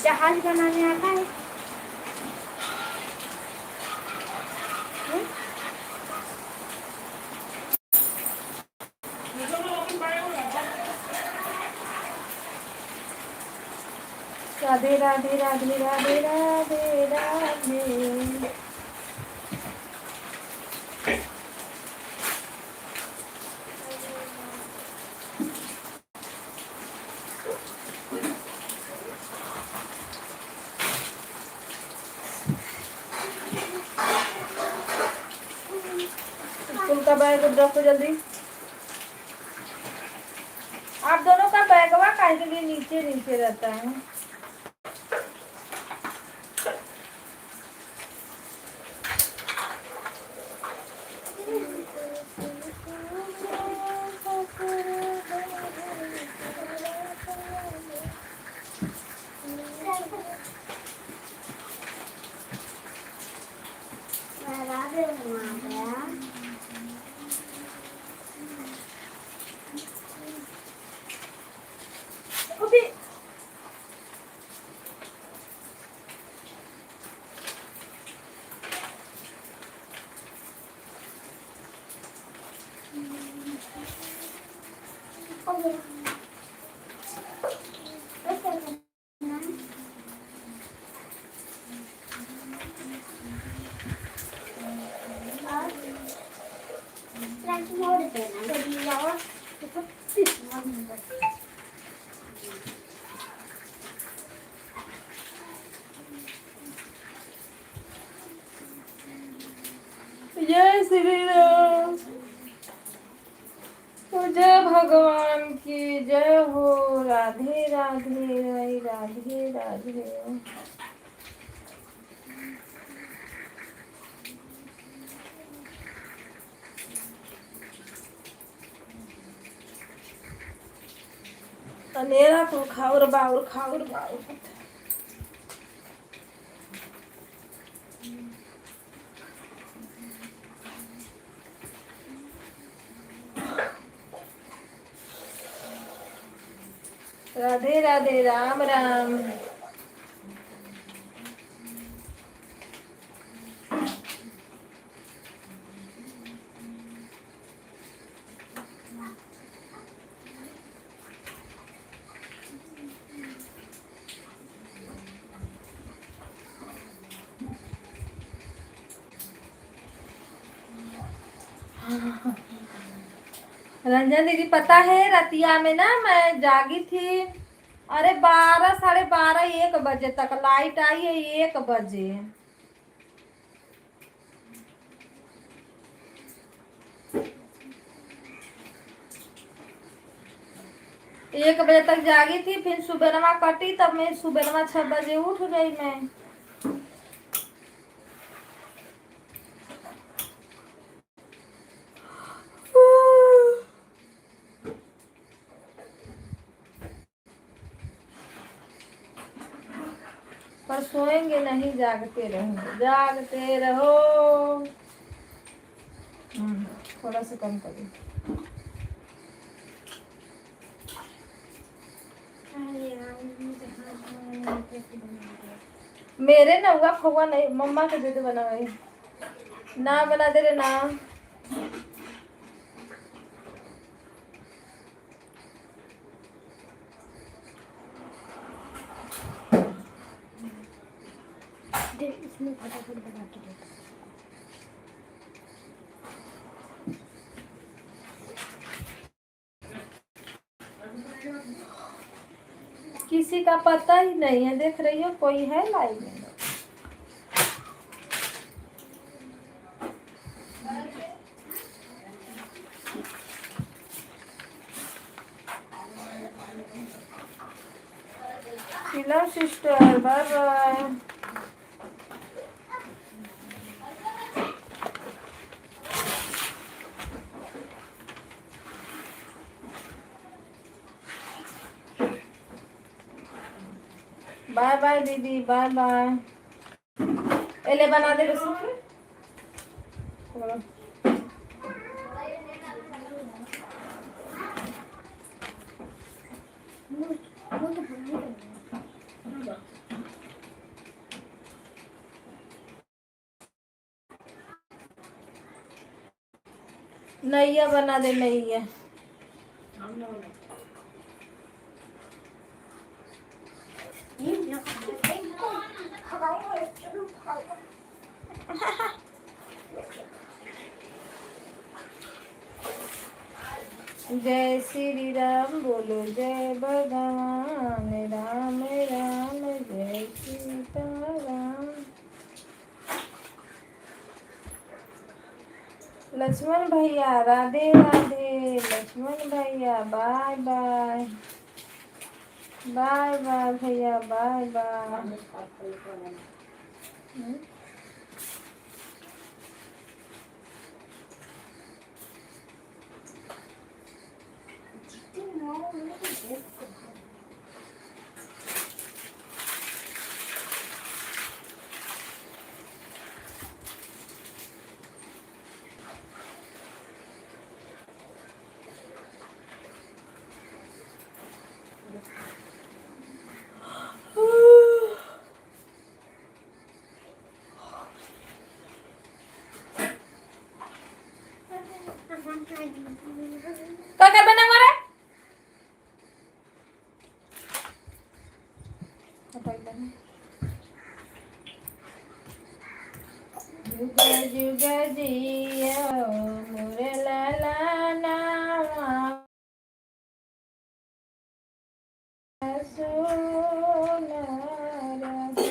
जहाज बनाने आता है। राधे राधे राधे राधे राधे राधे। स्कूल का बैग रखो जल्दी। आप दोनों का बैगवा काहे के लिए नीचे नीचे रहता है? राधे माता। जय श्री राम। जय भगवान की जय हो। राधे राधे राधे राधे। अनेरा को खाउर बाउर खाउर बाउर। राधे राधे राम राम। रंजन दीदी पता है रतिया में ना मैं जागी थी। अरे 12 12:30 1 बजे तक लाइट आई है। 1 बजे 1 बजे तक जागी थी। फिर सुबह कटी तब मैं सुबह 6 बजे उठ गई मैं। पर सोएंगे नहीं, जागते रहेंगे। जागते रहो। थोड़ा सा कम करिए। मेरे ना हुआ खोआ नहीं, मम्मा के दे दे बना हुआ ना बना दे रे ना। इसमें फटाफट बना के देता। किसी का पता ही नहीं है। देख रही हो कोई है लाइव में? Sheela sister bye bye. Bye bye दीदी बाय बाय। एले बना दे बस। नैया बना दे नैया। जय श्री राम बोलो, जय भगवान राम राम, जय सीताराम। लक्ष्मण भैया राधे राधे, लक्ष्मण भैया बाय बाय, बाय बाय भैया, बाय बाय। क्या कर बना मारे? जुगा जुगा जिया मोरे लाला नावा, सोना राधा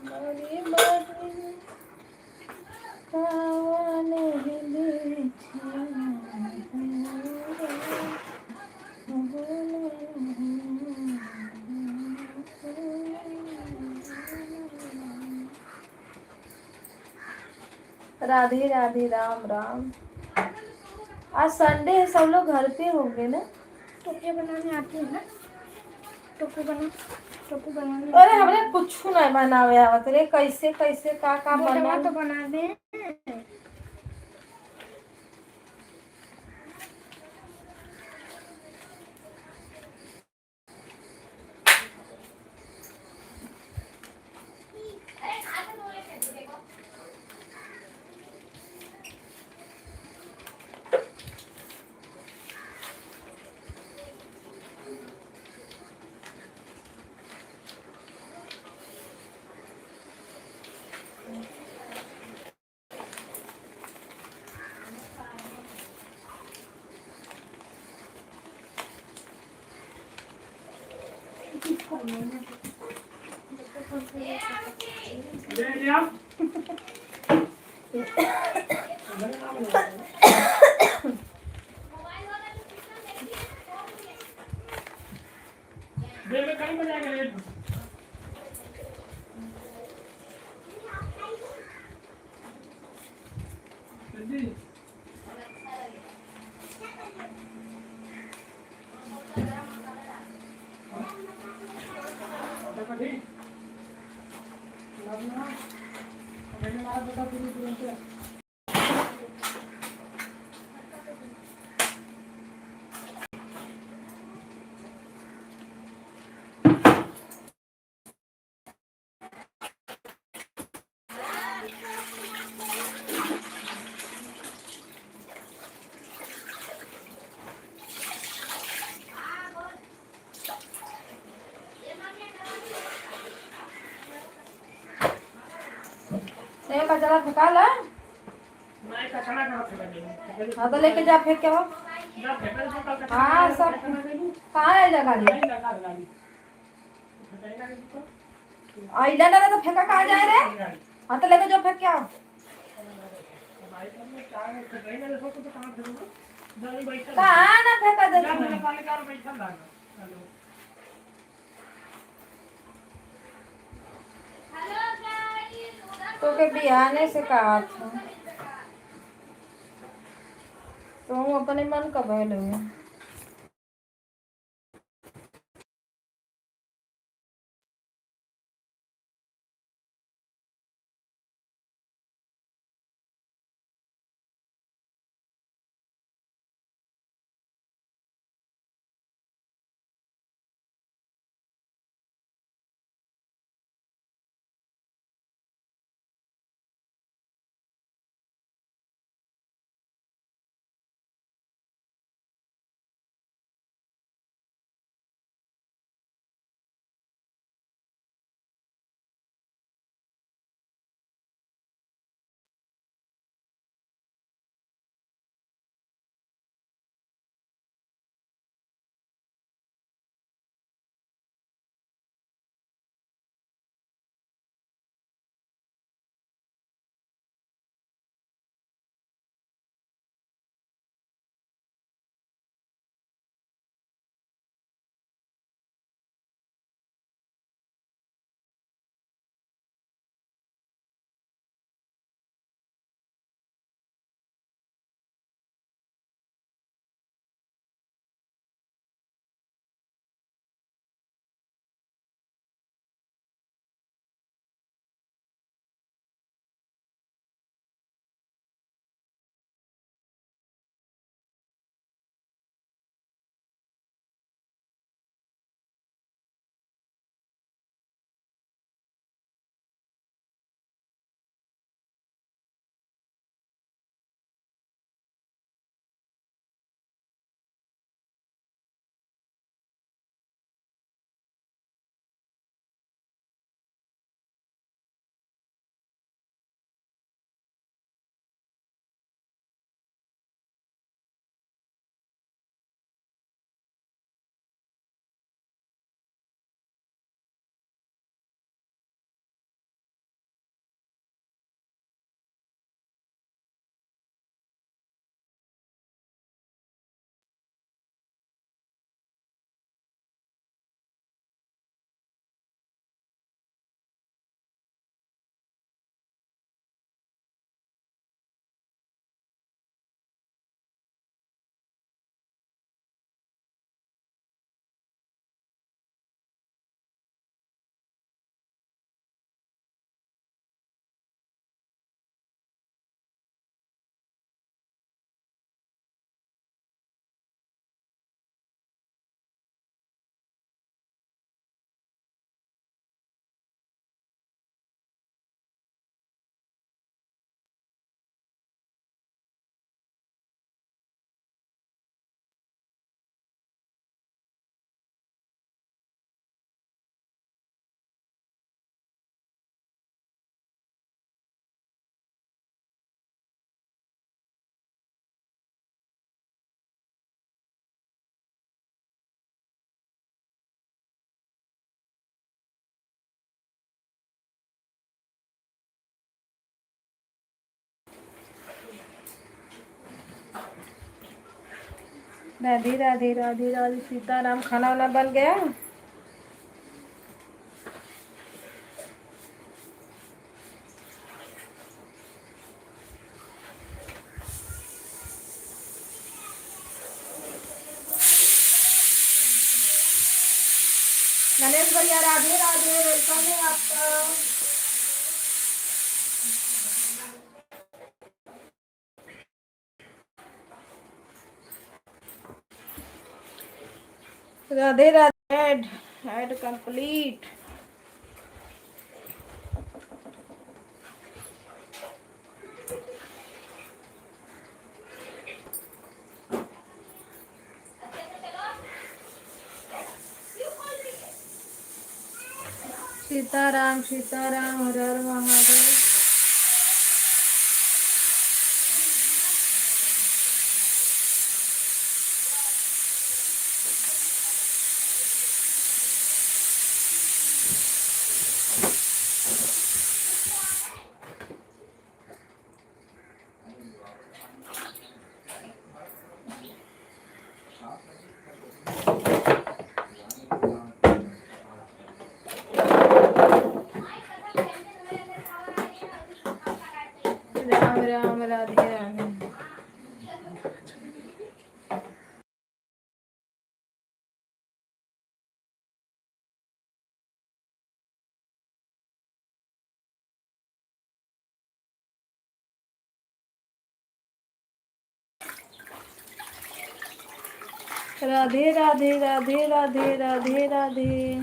मोरी बड़ी कावन राधे राधे, राम राम। आज संडे है, सब लोग घर पे होंगे ना। टोपी बनाने आती है ना? टोपी बनाने अरे हमने कुछ नहीं बनावे आवत रे, कैसे कैसे का बना बना तो बना दे। ले लिया दे में कहीं बजाएगा ये जी देखो ठीक लगना मैंने मारा बता पूरी तुरंत ये कचरा फेंका ला। मैं कचरा कहाँ फेंका हाँ तो लेके जा फेंक के आओ। ना फेंका तो कल कचरा हाँ सब कहाँ है जगह नहीं ली? लगा गाड़ी फेंका नहीं तो आइला ना तो फेंका कहाँ जाए रे? हाँ तो लेके जाओ फेंक के आओ। बाइक में चार में फेंका ही नहीं देखो तो कहाँ फेंकूंगा जल्दी बैठा कहाँ ना फेंका दे जा तू? मेरे पाले कार बैठा लाना हेलो तो के बिहाने से कहा था तो अपने मन का बहल राधे राधे राधे राधे सीताराम। खाना वाना बन गया? गणेश भैया राधे राधे, वेलकम है आपका। राधे राधे। Add complete. सीताराम सीताराम, हर हर महादेव। राम राम राधे राधे। राधे राधे राधे राधे राधे राधे।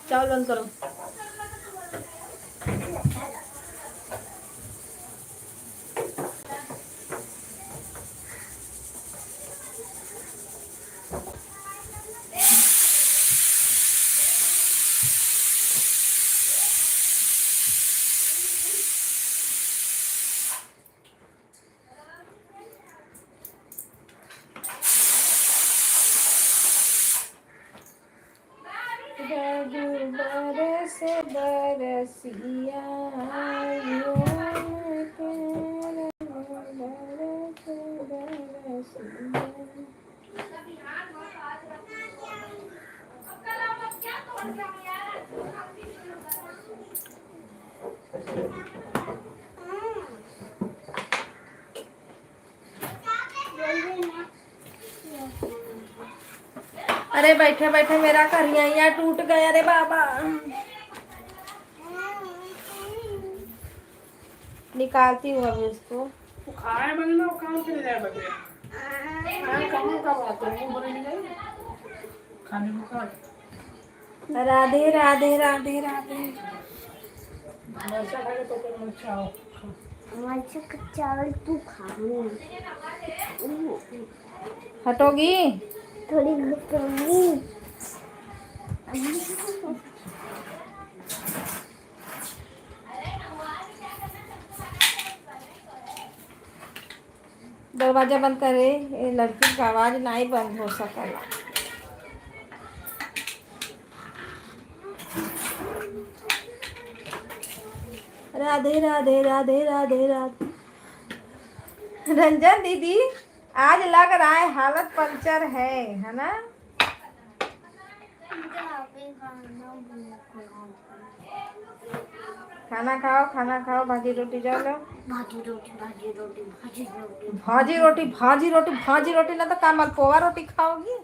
चावल बंद करो। बरस बरसिया अरे बैठे बैठे मेरा करिया टूट गया रे बाबा। निकालती हूँ अभी उसको। वो खाए बने ना, वो काम के लिए जाए बचे। खाए कहाँ कब आते हैं, वो बने नहीं गए खाने को का। राधे राधे राधे राधे। मरचा खाए तो फिर मरचा हो। मरचा का चावल तू खा। हटोगी? थोड़ी घटोगी। दरवाजा बंद करे। ये लड़की का आवाज नहीं बंद हो सकला। राधे राधे राधे राधे राधे। रंजन दीदी, आज लग रहा है हालत पंचर है ना? खाना खाओ, खाना खाओ, भाजी रोटी जाओ लो। भाजी रोटी भाजी रोटी भाजी रोटी भाजी रोटी भाजी रोटी भाजी रोटी ना तो कमल पोहा रोटी खाओगी?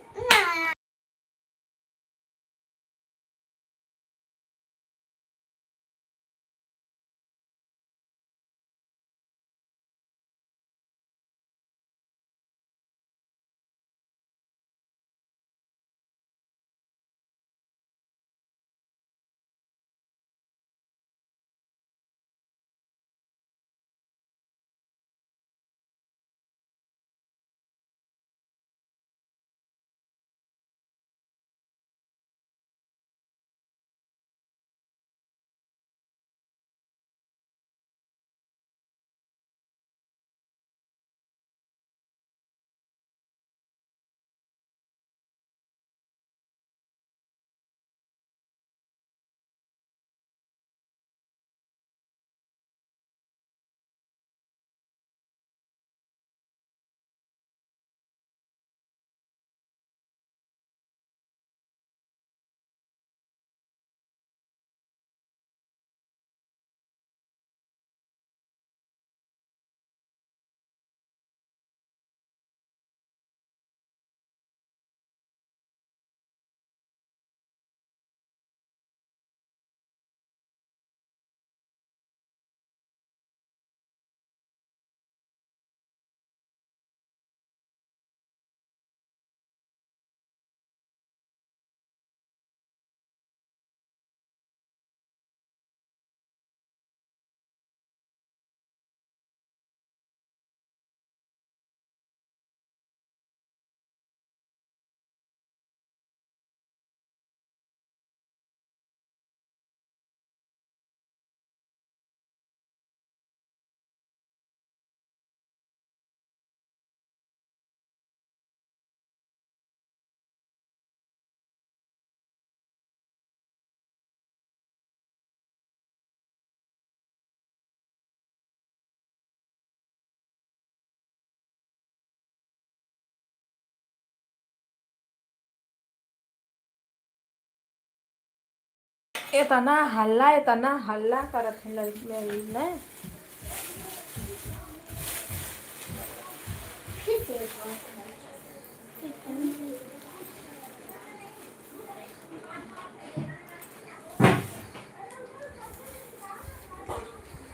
इतना हल्ला करत है लड़की ने।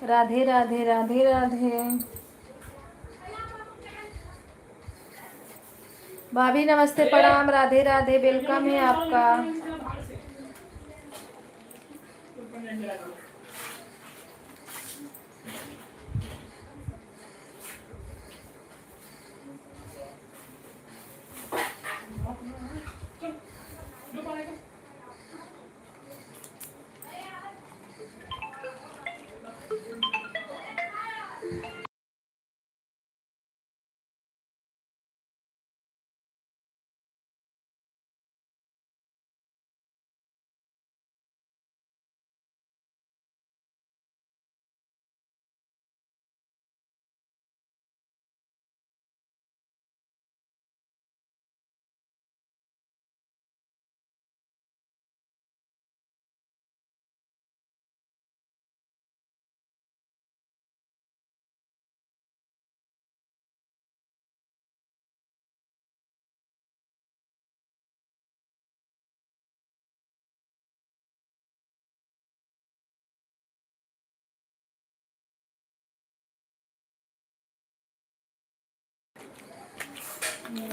राधे राधे राधे राधे। भाभी नमस्ते प्रणाम, राधे राधे, वेलकम है आपका।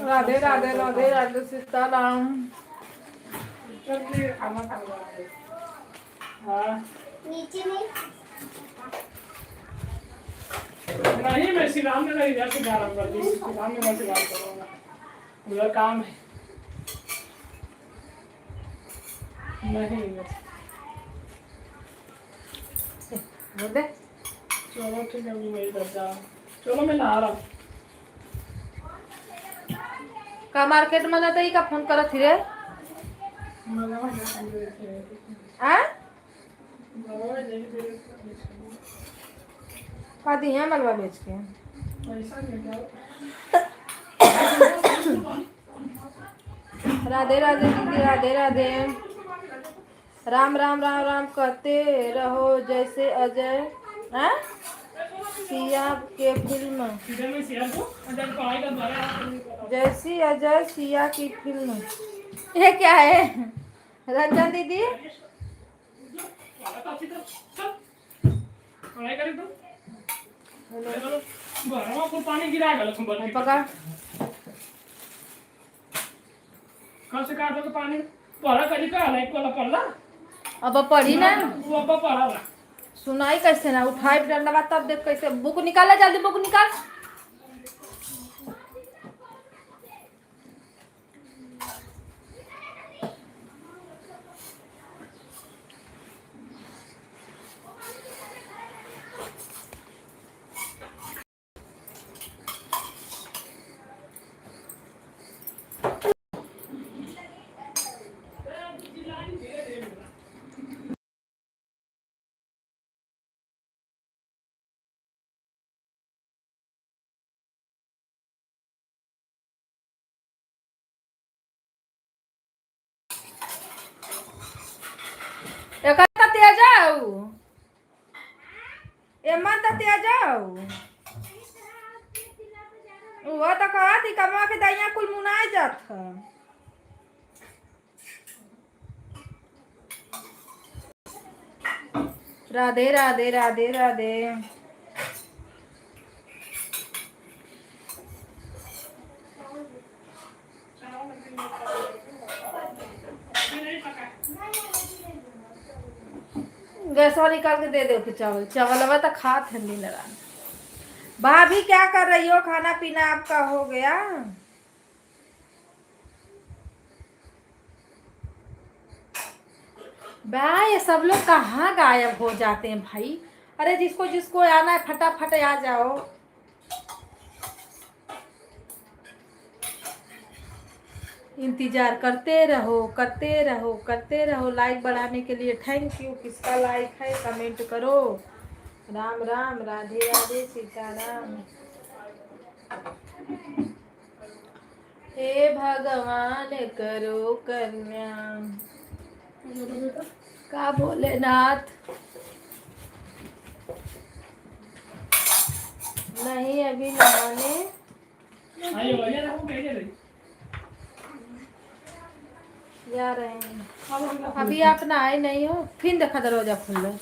राधे राधे राधे राधे सीताराम। चलिए खाना खा लो। हाँ नीचे नहीं नहीं, मैं सिलाम में नहीं जाके जा रहा हूँ, सिलाम में मैं सिलाम करूँगा, उधर काम है। नहीं बोले चलो ठीक है, अभी वही कर जाओ। चलो मैं नहा रहा हूँ। का मार्केट में ना का फोन करत ही रे। आ का दिया मलवा बेच के। राधे राधे दीदी, राधे राधे। राम राम राम राम कहते रहो जैसे अजय सिया के फिल्म, जैसी अजय सिया की फिल्म। ये क्या है रंजन दीदी? पानी गिरा पकड़ कल से कहा था कि पानी पढ़ा कभी का है कोला पढ़ला अब पढ़ी ना, वो अब पढ़ा सुनाई कैसे ना, उठाई डंडा तब देख कैसे। बुक निकाला, जल्दी बुक निकाल। एक ते जाऊ एमा ते जाऊ वो तो कहा थी कमा के दैया कुल मुनाए जात है। राधे राधे राधे राधे। गैस निकाल के दे दो कि चावल चावल तो खा ठंडी लगा। भाभी क्या कर रही हो? खाना पीना आपका हो गया? भाई ये सब लोग कहाँ गायब हो जाते हैं भाई? अरे जिसको जिसको आना है फटाफट आ जाओ। इंतजार करते रहो करते रहो करते रहो। लाइक बढ़ाने के लिए थैंक यू। किसका लाइक है कमेंट करो। राम राम राधे राधे सीताराम। हे भगवान करो कन्या। का भोलेनाथ। नहीं अभी नहाने आइए भैया देखो भेजे रही। जा रहे हैं। अब अभी आप नहाए नहीं हो, फिर देखा दरवाजा खुल रहा है।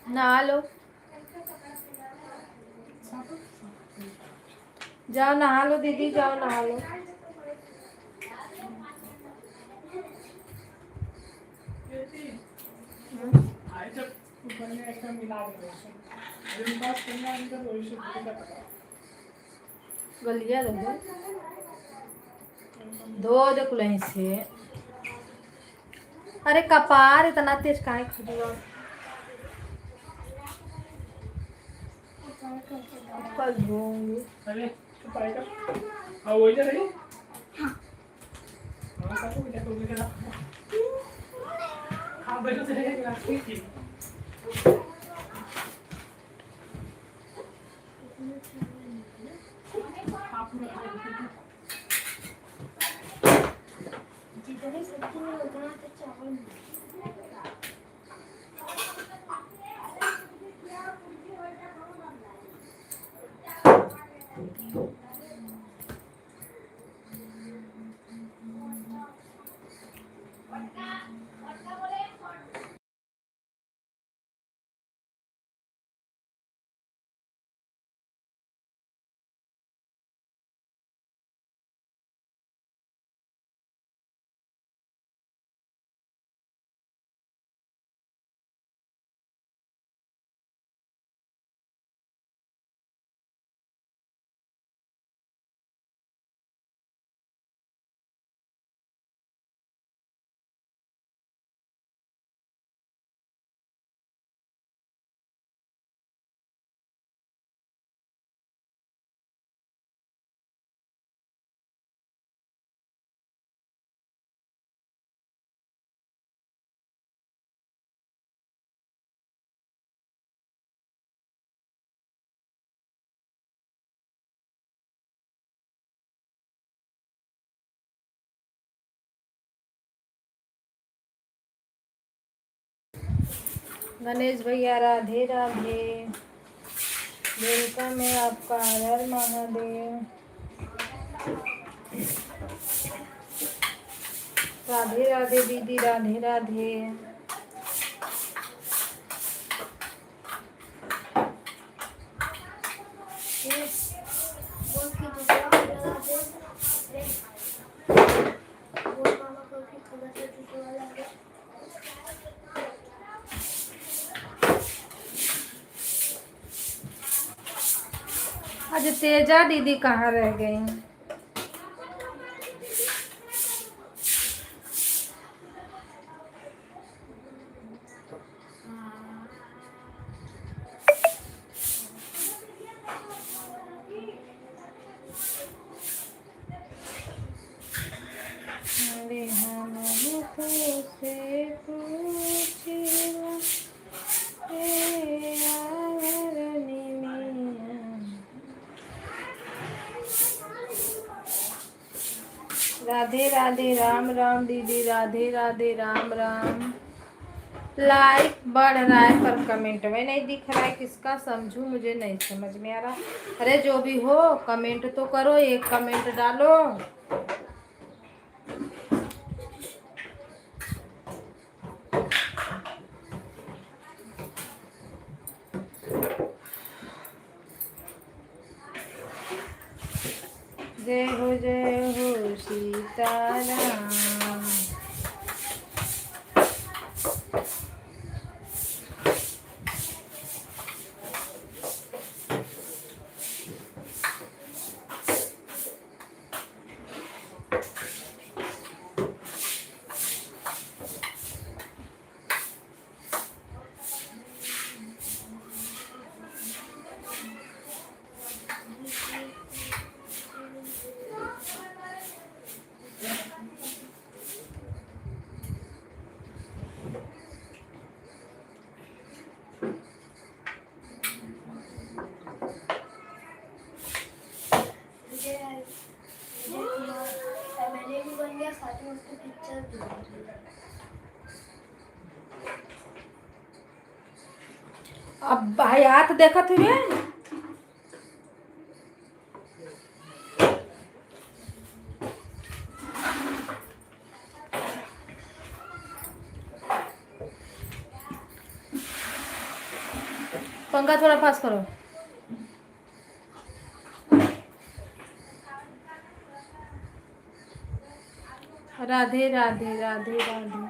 नहा लो, जाओ नहा लो दीदी, जाओ नहा लो। आई जब ऊपर में एकदम मिला दे अभी उनका करना इनका तो इशू पूरा पता गलिया धो दे कुलहीं से। अरे कपार इतना तेज काहे खुजवा। कल धोऊंगी। अरे तो पाएगा हाँ वही जा रही हाँ का तो बेटा को बेटा हाँ बेटा से है क्लास की आप जितने सब्जी में उतना तो चावल नहीं। गणेश भैया राधे राधे, वेलकम है आपका, हर हर महादेव। राधे राधे दीदी, राधे राधे। बोल की दूसरा लगा दे बोल मामा को भी थोड़ा सा दूसरा लगा दे। आज तेजा दीदी कहाँ रह गई। अरे हम तुझसे पूछेगा हे आवरणी मियां। राधे राधे, राम राम दीदी, राधे राधे, राम राम। लाइक बढ़ रहा है पर कमेंट में नहीं दिख रहा है, किसका समझूं मुझे नहीं समझ में आ रहा। अरे जो भी हो कमेंट तो करो, एक कमेंट डालो। जय हो सीताराम। अब भाई हाथ देखा तुझे पंखा थोड़ा पास करो। राधे राधे राधे राधे।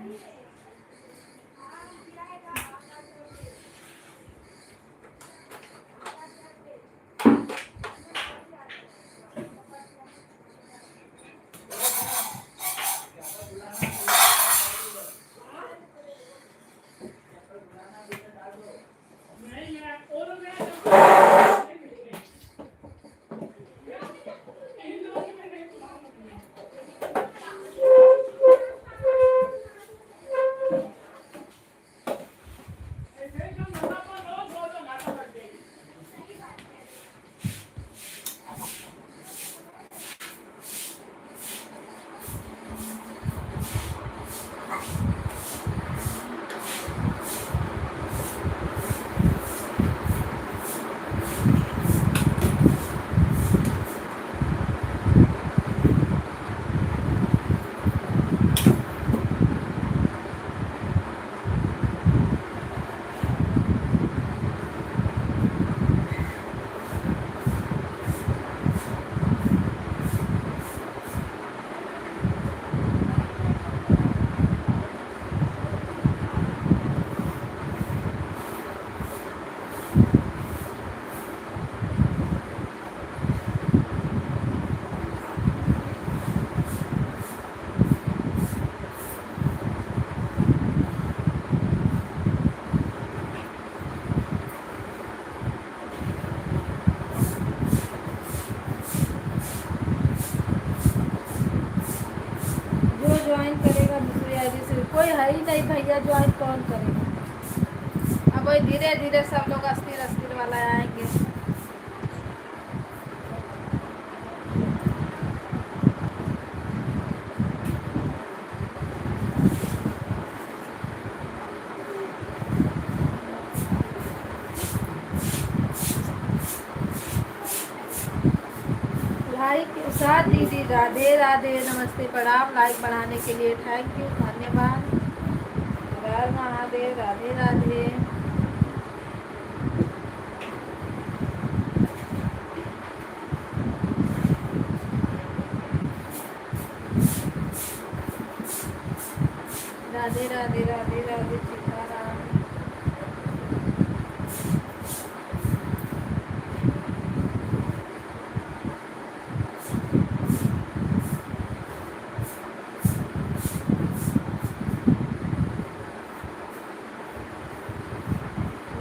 ज्वाइन करेगा दूसरी आईडी से कोई है ही नहीं भैया, ज्वाइन कौन करेगा। अब वही धीरे धीरे सब लोग अस्थिर अस्थिर वाला आएंगे। लाइक के साथ दीदी राधे राधे नमस्ते प्रणाम। लाइक बढ़ाने के लिए थैंक यू, धन्यवाद। हर महादेव, राधे राधे। राधे राधे राधे राधे सीताराम।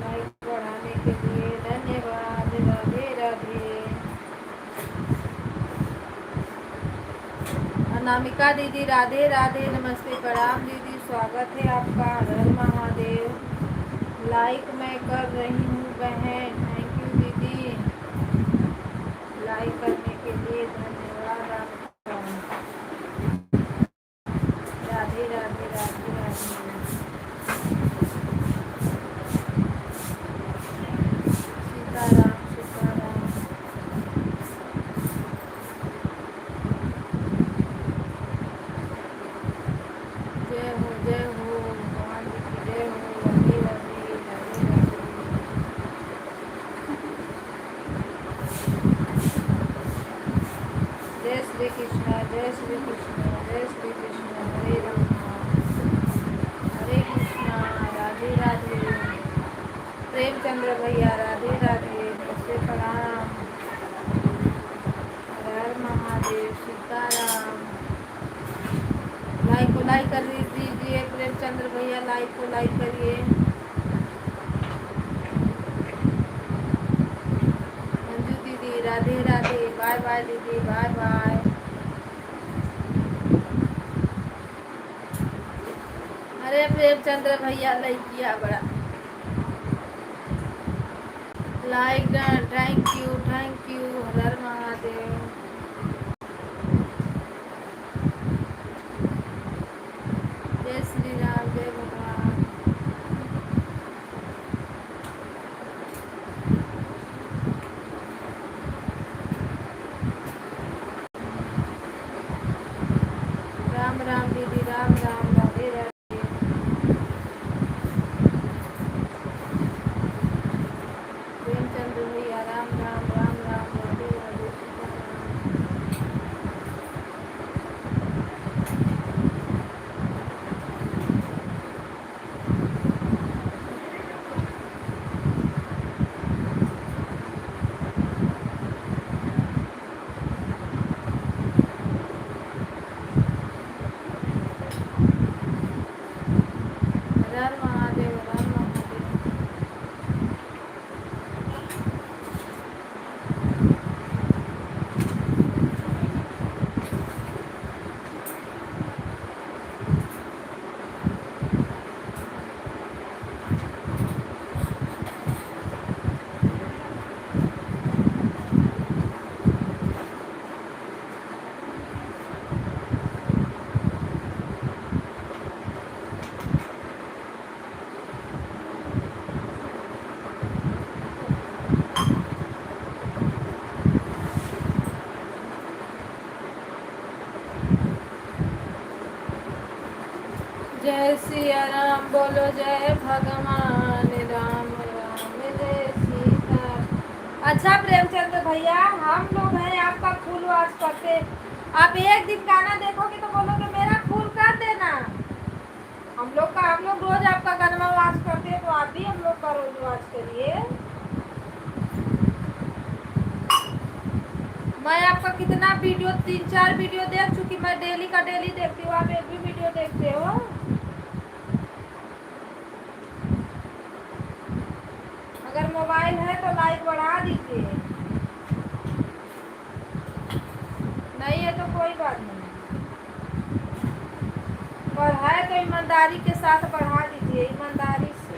लाइक बढ़ाने के लिए धन्यवाद। राधे राधे। अनामिका दीदी राधे राधे नमस्ते प्रणाम दीदी, स्वागत है आपका। हर महादेव। लाइक मैं कर रही हूँ बहन, थैंक यू दीदी। लाइक करने के लिए धन्यवाद आपका। राधे राधे राधे राधे। सीताराम सीताराम। जय हो भगवान जी की जय हो। राधे राधे राधे राधे। जय श्री कृष्ण जय श्री कृष्ण जय श्री कृष्ण। हरे राम हरे कृष्णा। राधे राधे। प्रेमचंद्र भैया राधे राधे नमस्ते प्रणाम। हर महादेव सीताराम। लाइक को लाइक कर दीजिए प्रेमचंद्र भैया, लाइक को लाइक करिए। मंजू दीदी राधे राधे। बाय बाय दीदी, बाय बाय। अरे प्रेमचंद्र भैया लाइक किया बड़ा। Like done, thank you thank you. हर महादेव। राम दीदी, राम राम, राधे राधे। प्रेमचंद भैया, राम राम, राम राम, राधे राधे, सीताराम। हर हर महादेव, हर हर महादेव। जय सिया राम बोलो, जय भगवान राम, राम जय सीता। अच्छा प्रेमचंद भैया, हम लोग हैं आपका फूल वाश करते। आप एक दिन गाना देखोगे तो बोलोगे मेरा फूल कर देना। हम लोग रोज आपका गाना वाश करते हैं, तो आप भी हम लोग का रोज वाश करिए। मैं आपका कितना वीडियो, 3-4 वीडियो देख चुकी। मैं डेली का डेली देखती हूँ, आप एक भी वीडियो देखते हो? अगर मोबाइल है तो लाइक बढ़ा दीजिए, नहीं है तो कोई बात नहीं, और है तो ईमानदारी के साथ बढ़ा दीजिए, ईमानदारी से।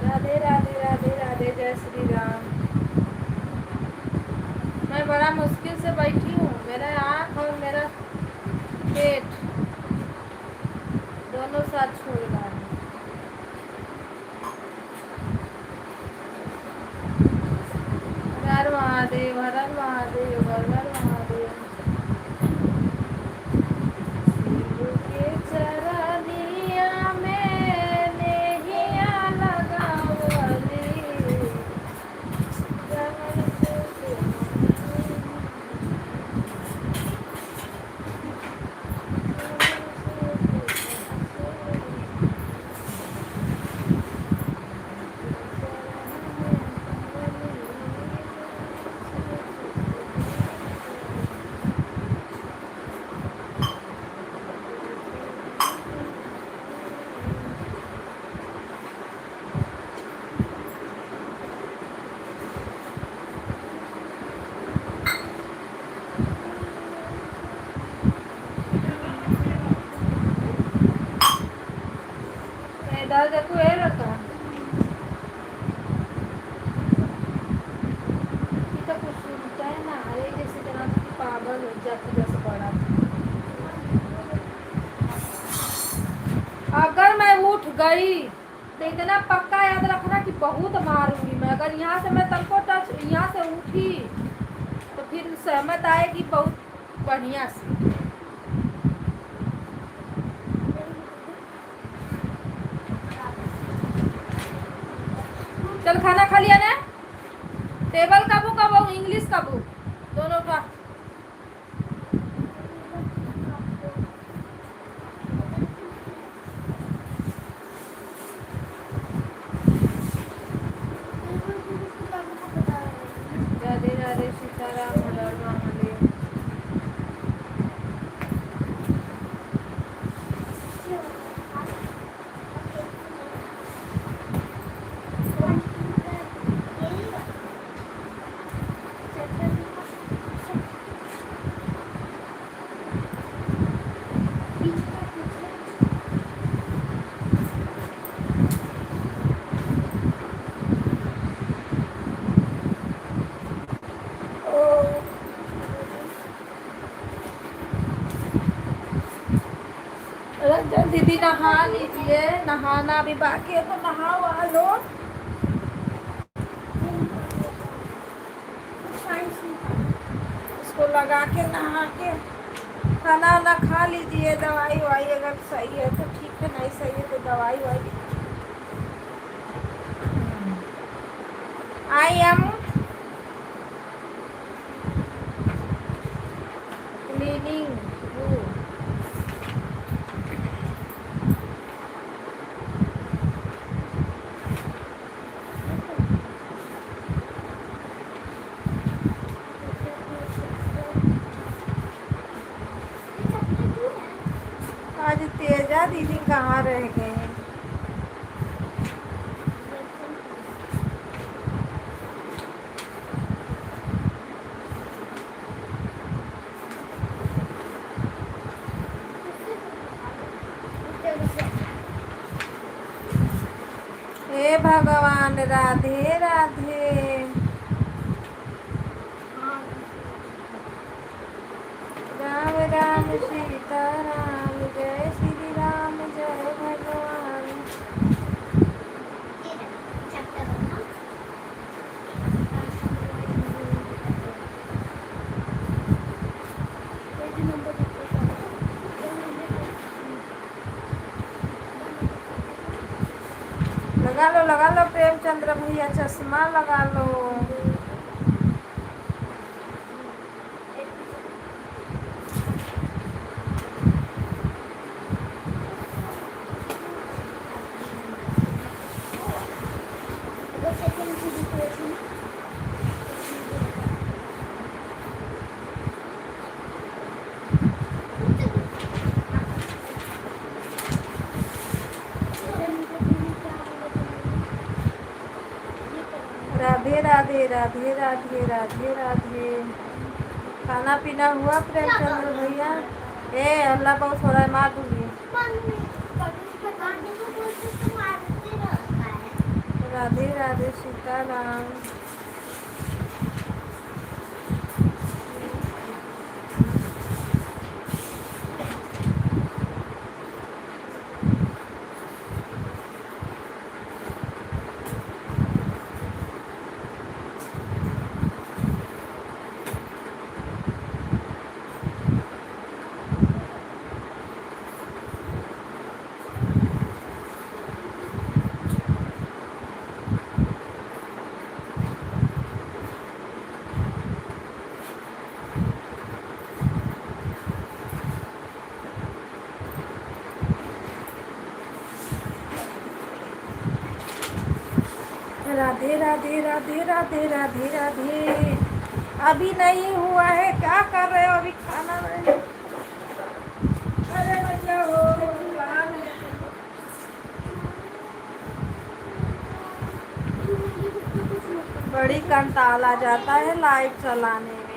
राधे राधे, राधे राधे, जय श्री राम। मैं बड़ा मुश्किल से बैठी हूँ, मेरा आँख और मेरा पेट दोनों साथ छोड़ रहा है। हर हर महादेव, हर हर महादेव, हर हर महादेव। शिव के चरनिया में नेहिया लगावली, जवन से इधर देखो, ये रखा तो कुछ सुनता है ना, अरे जैसे तरह की पागल हो जाती जैसे पड़ा। अगर मैं उठ गई तो इतना पक्का याद रखना कि बहुत मारूंगी मैं। अगर यहाँ से मैं तनको टच यहाँ से उठी तो फिर सहमत आएगी बहुत बढ़िया से। चल खाना खा लिया ना? टेबल का बुक और इंग्लिश का बुक दोनों का। राधे राधे, सीताराम, हर हर महादेव। रंजन दीदी नहा लीजिए, नहाना भी बाकी है तो नहा वहा लो। उसको लगा के नहा के खाना वाना खा लीजिए। दवाई वाई अगर सही है तो ठीक है, नहीं सही है तो दवाई वाई। I am cleaning you. आज तेजा दीदी कहाँ रह गए हैं? हे भगवान, राधे राधे। राम राम सीता राम, जय श्री राम, जय भगवान। लगा लो प्रेमचंद्र भैया, चश्मा लगा लो। राधे राधे राधे राधे राधे राधे। खाना पीना हुआ प्रेमचंद्र भैया? ए अल्लाह बहुत हो रहा है, मार दूंगी। राधे राधे सीताराम। राधे राधे राधे राधे राधे राधे। अभी नहीं हुआ है, क्या कर रहे हो? अभी खाना नहीं। अरे भैया हो दुकान है। बड़ी कंटाल आ जाता है लाइट चलाने में।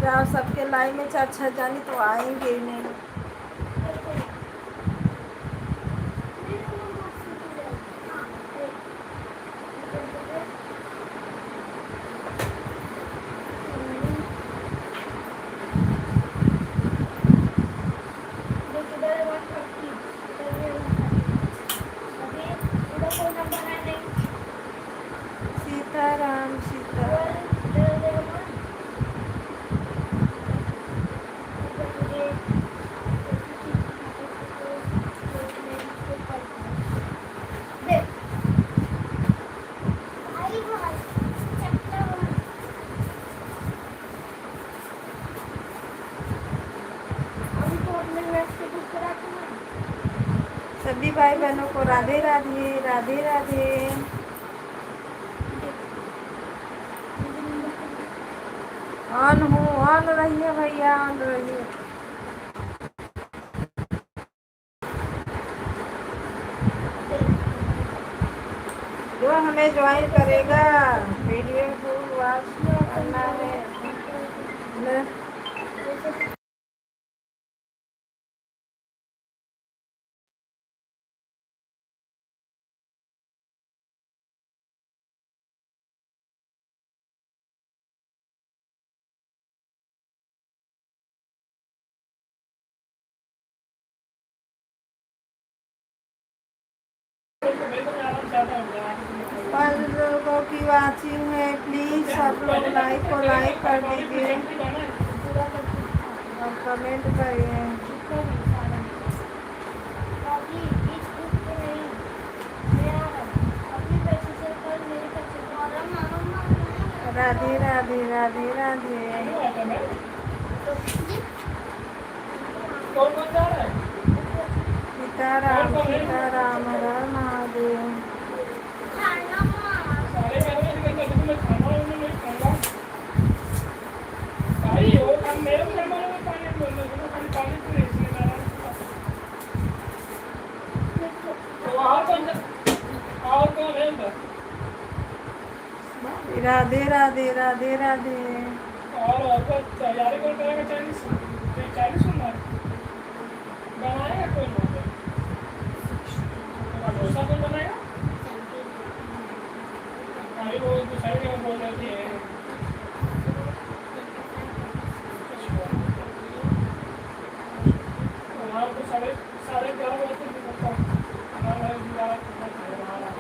जाओ, सबके लाइन में चार छह जानी तो आएंगे ही नहीं। सीताराम सीताराम। सभी भाई बहनों को राधे राधे राधे राधे। ऑन हूँ, ऑन रहिए भैया, ऑन रहिए। जो हमें ज्वाइन करेगा वीडियो को वॉच करना है। पर लोगों की वाचिंग है, प्लीज सब लोग लाइक को लाइक कर दीजिए और कमेंट करिए। अभी इस बुक पे नहीं मेरा है अपने पैसे से कर मेरे पैसे और मामा राधे राधे राधे राधे। कौन कौन जा रहा है? सीताराम सीताराम हर हर महादेव। खाना मामा सारे मेरे में निकल जाते मैं खाना वाना नहीं खाऊंगा भाई वो काम मेरे को करना है पानी बोलने को खाली पानी पी इसलिए मेरा तो और कौन है इधर राधे राधे राधे राधे। और तैयारी कौन करेगा? चालीस चालीस सुनना बनाएगा कौन होगा? डोसा कौन बनाएगा? भाई वो साइड में बोल रही है वहाँ तो साढ़े 11 बजे तक निकलता हूँ। हमारा गुजारा करना चाहिए हमारा।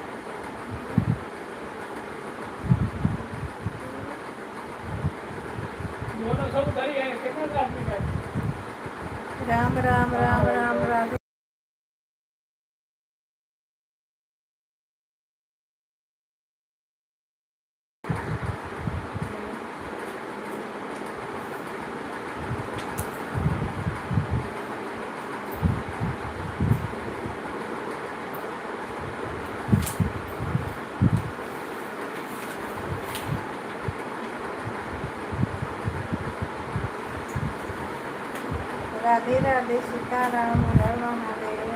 दोनों सब उधर ही है। कितना आदमी का? राम राम राम राम राधे। राधे राधे सीताराम हर हर महादेव।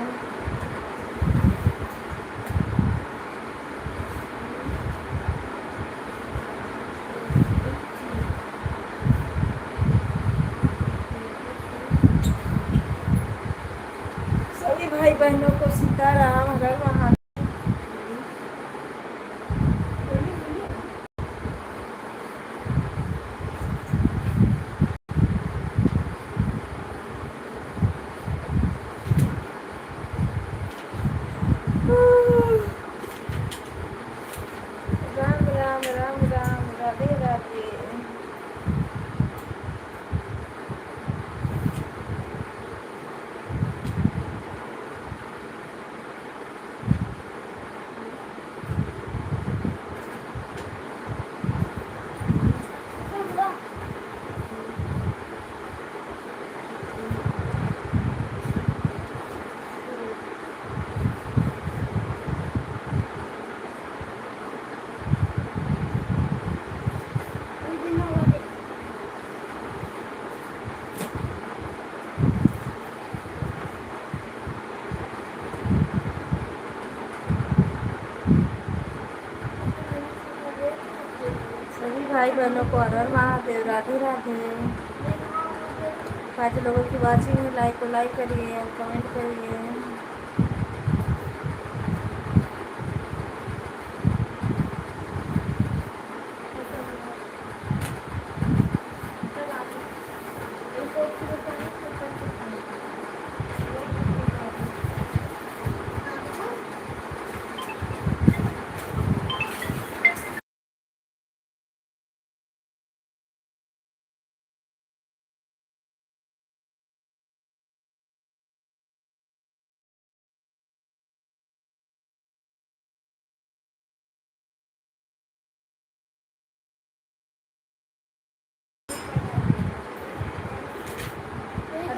सभी भाई बहनों को सीताराम हर हर महादेव। राम राम राम राम राधे राधे। सभी भाई बहनों को हर हर महादेव। राधे राधे। 5 लोगों की वाचिंग है, लाइक को लाइक करिए और कमेंट करिए।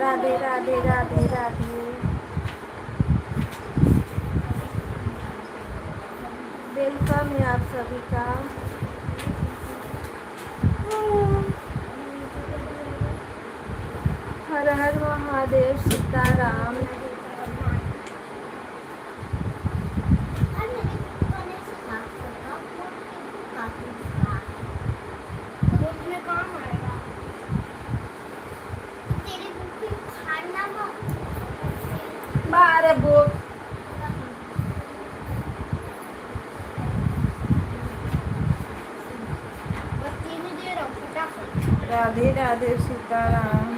राधे राधे राधे राधे। वेलकम है आप सभी का। हर हर महादेव सीताराम। बारे बो राधे राधे सीताराम।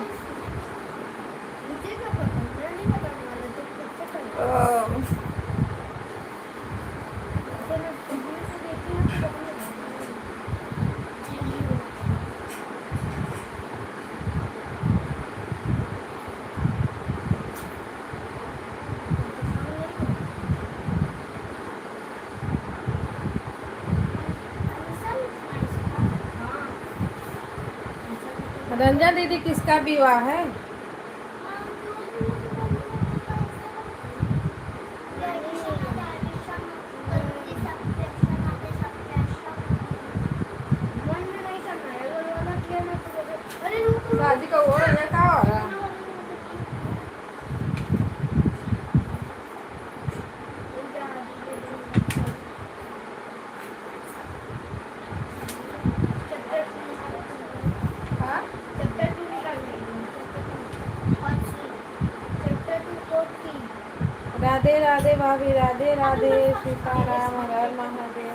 रंजन दीदी किसका विवाह है? शादी का हो रहा है, क्या हो रहा है? हाँ? राधे राधे भाभी, राधे राधे, सीताराम, हर हर महादेव।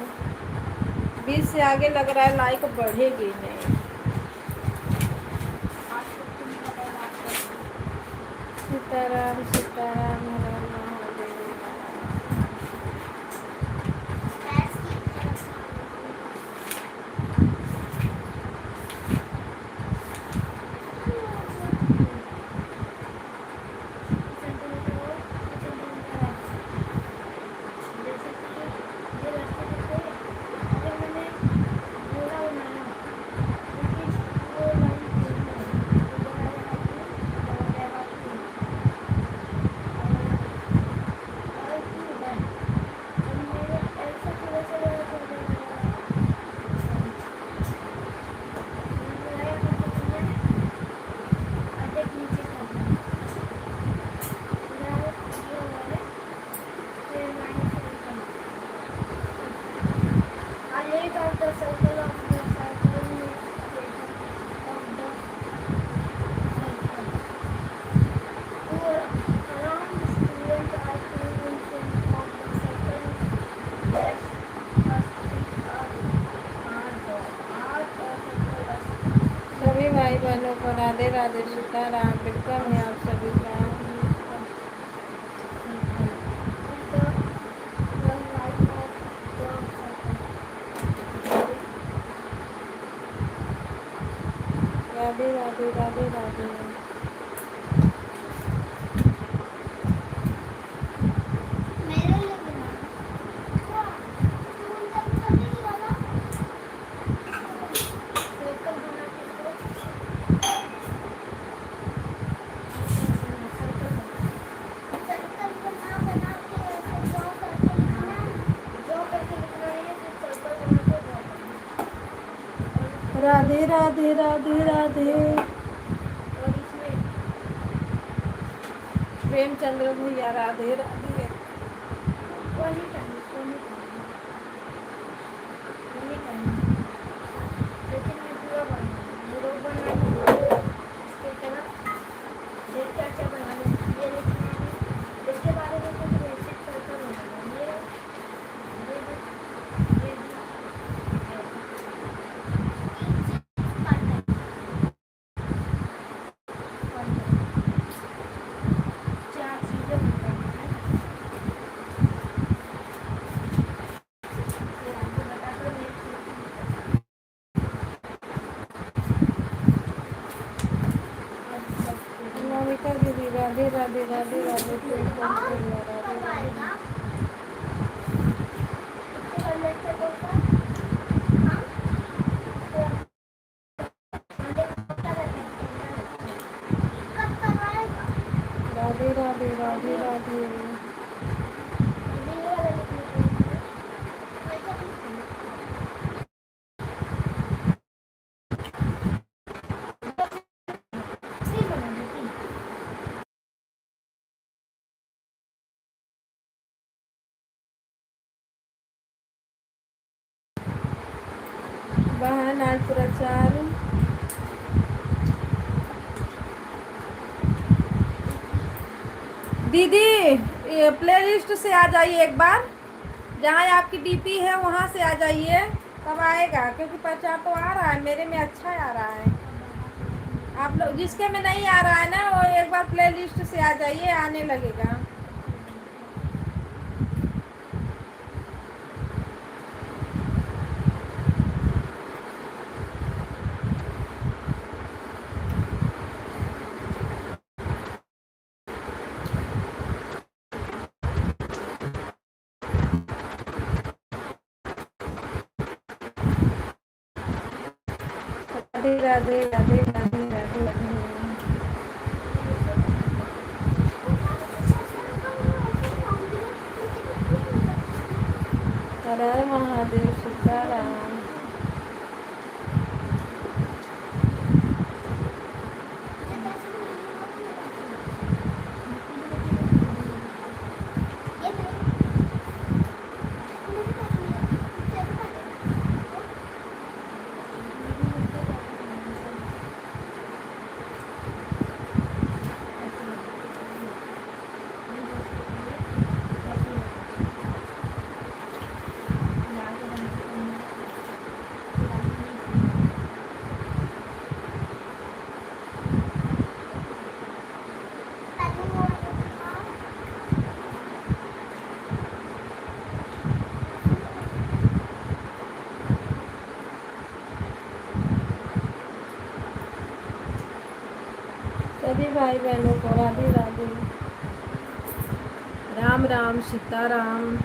20 से आगे लग रहा है लाइक बढ़ेगी नहीं। सीताराम सीताराम, हर हर महादेव। सभी भाई बहनों को राधे राधे, सीताराम। वेलकम है आप सभी का। राधे राधे, राधे राधे। राधे राधे, राधे राधे। प्रेमचंद्र भैया, राधे राधे। मोनिका दीदी, राधे राधे, राधे राधे। प्रेमचंद्र भैया, राधे राधे। राधे राधे, राधे राधे। बहन आज प्रचार। दीदी ये प्लेलिस्ट से आ जाइए एक बार, जहाँ आपकी डीपी है वहाँ से आ जाइए, तब आएगा। क्योंकि प्रचार तो आ रहा है, मेरे में अच्छा आ रहा है। आप लोग जिसके में नहीं आ रहा है ना, वो एक बार प्लेलिस्ट से आ जाइए, आने लगेगा। राधे राधे राधे राधे राधे राधे। हर हर महादेव सीताराम। सभी भाई बहनों को राधे राधे, राम राम सीताराम।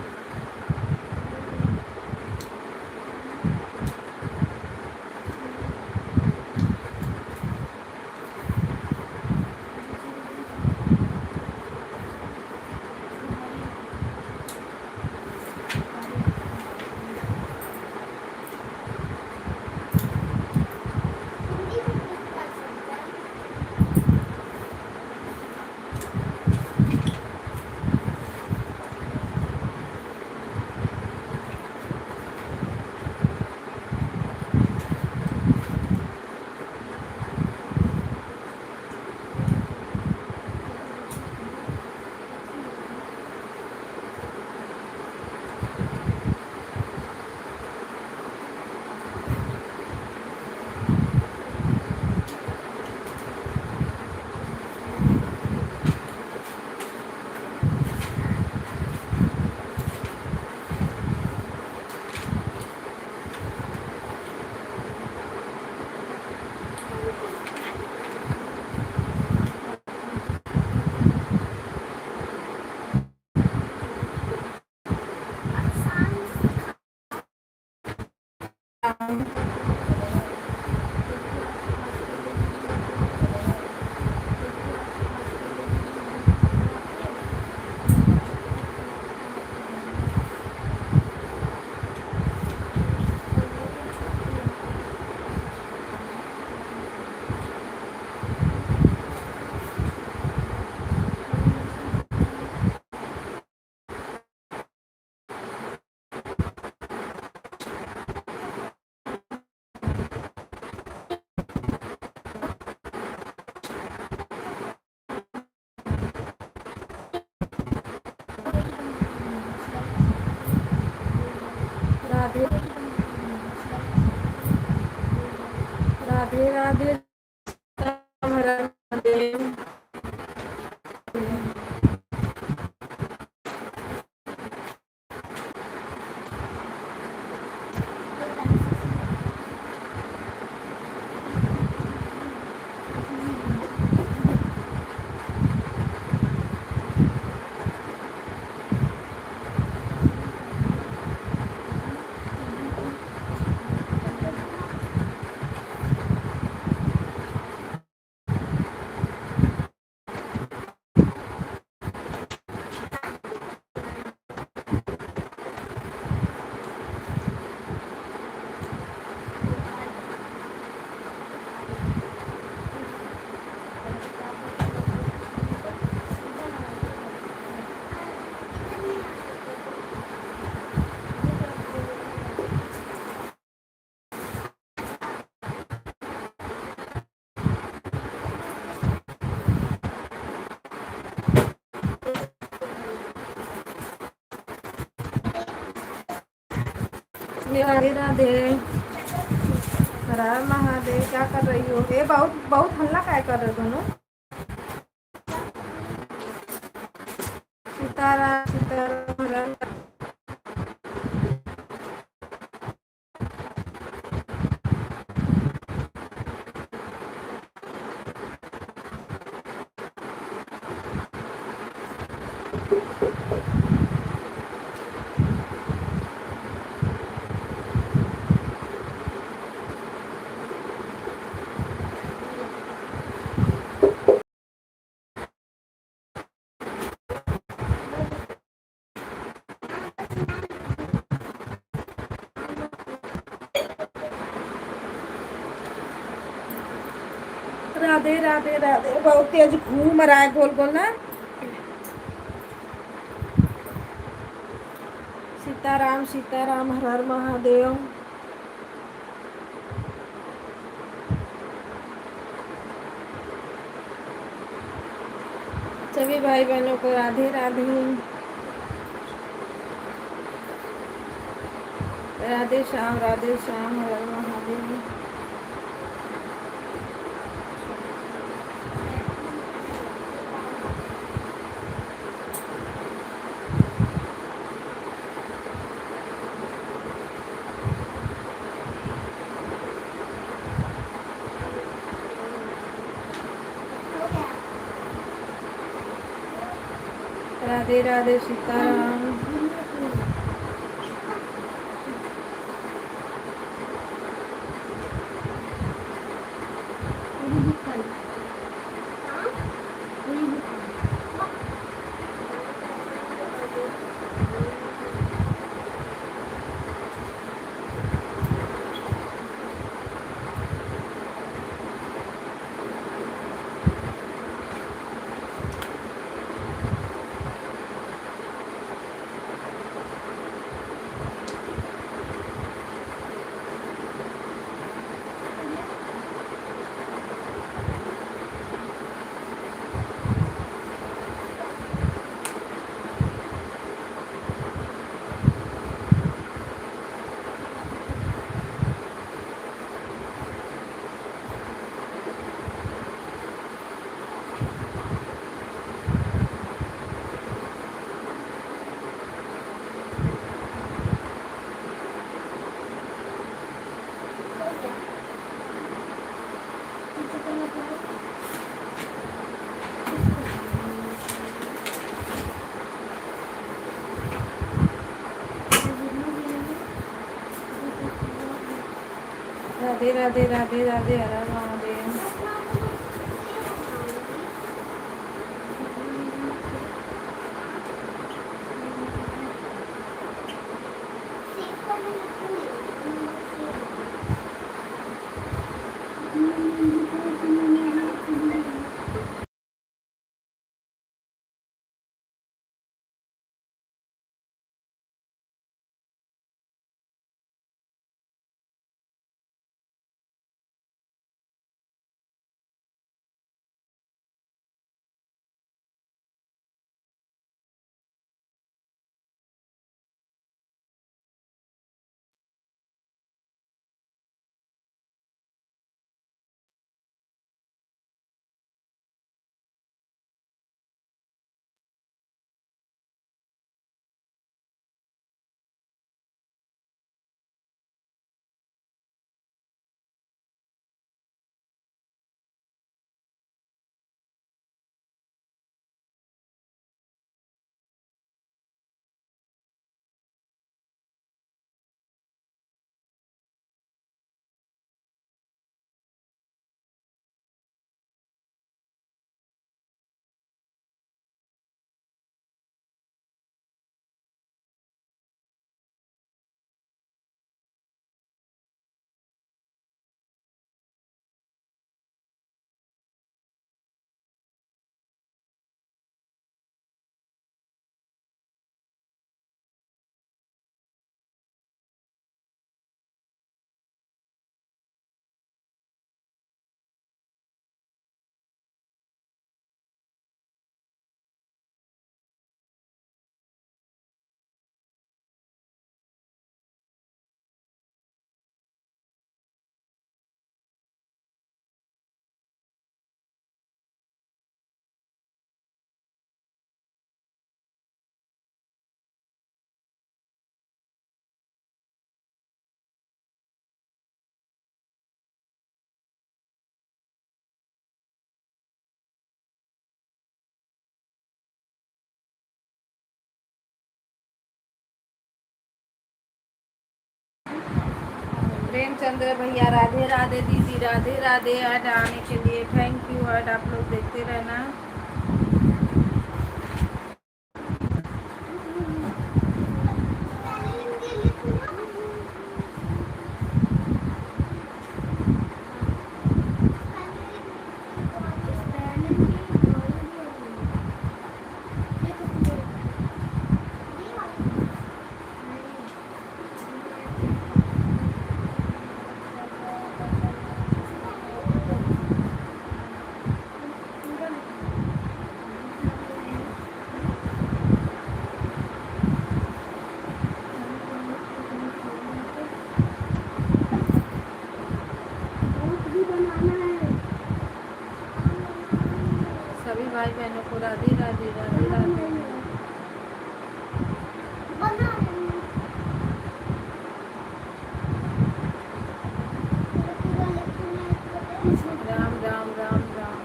राधे राधे राधे राम हर हर महादेव। राधे राधे, हर हर महादेव। क्या कर रही हो? ये बहुत बहुत हल्ला काय कर रहे हो दोनों? सीताराम सीताराम हर हर। राधे राधे राधे। बहुत तेज घूम रहा है गोल गोल ना। सीताराम सीताराम, हर हर महादेव। सभी भाई बहनों को राधे राधे। राधे श्याम, राधे श्याम, हर हर महादेव। राधे राधे सीताराम। राधे राधे राधे राधे, हर हर महादेव। प्रेमचंद्र भैया राधे राधे। दीदी राधे राधे। ऐड आने के लिए थैंक यू। ऐड आप लोग देखते रहना। सभी भाई बहनों को राधे राधे राधे राधे। बना पूरा लिखना है। राम राम राम राम।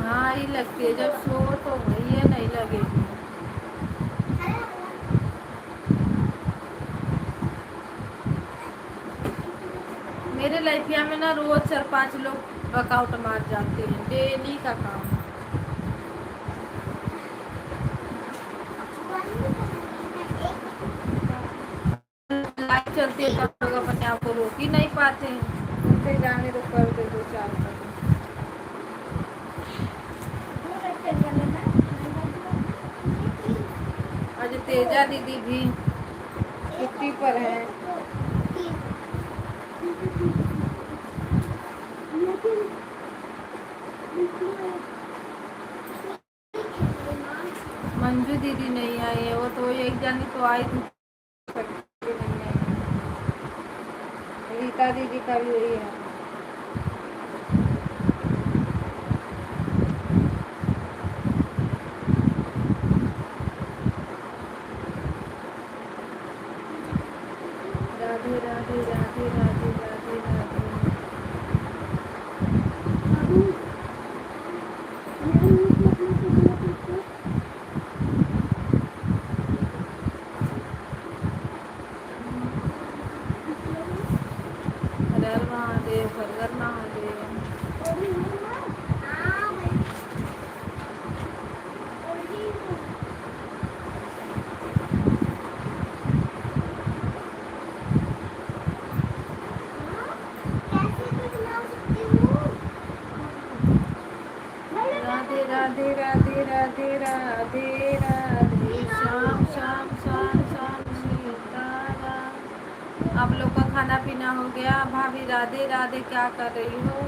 हाँ ही लगती है, जब सो तो वही है, नहीं लगेगी। मेरे लाइफिया में ना रोज 4-5 लोग वर्कआउट मार जाते हैं, डेली का काम। लाइफ चलती है तब लोग अपने आप को रोक ही नहीं पाते हैं। उनसे जाने तो कर दे 2-4 कदम। आज तेजा दीदी भी छुट्टी पर है। मंजू दीदी नहीं आई है, वो तो एक जानी तो आई थी, नहीं आई। रीता दीदी का भी वही है। राधे राधे राधे राधे राधे राधे। हर हर महादेव, हर हर महादेव। राधे राधे राधे राधे राधे राधे। श्याम श्याम श्याम श्याम सीताराम। आप लोग का खाना पीना हो गया? भाभी राधे राधे, क्या कर रही हो?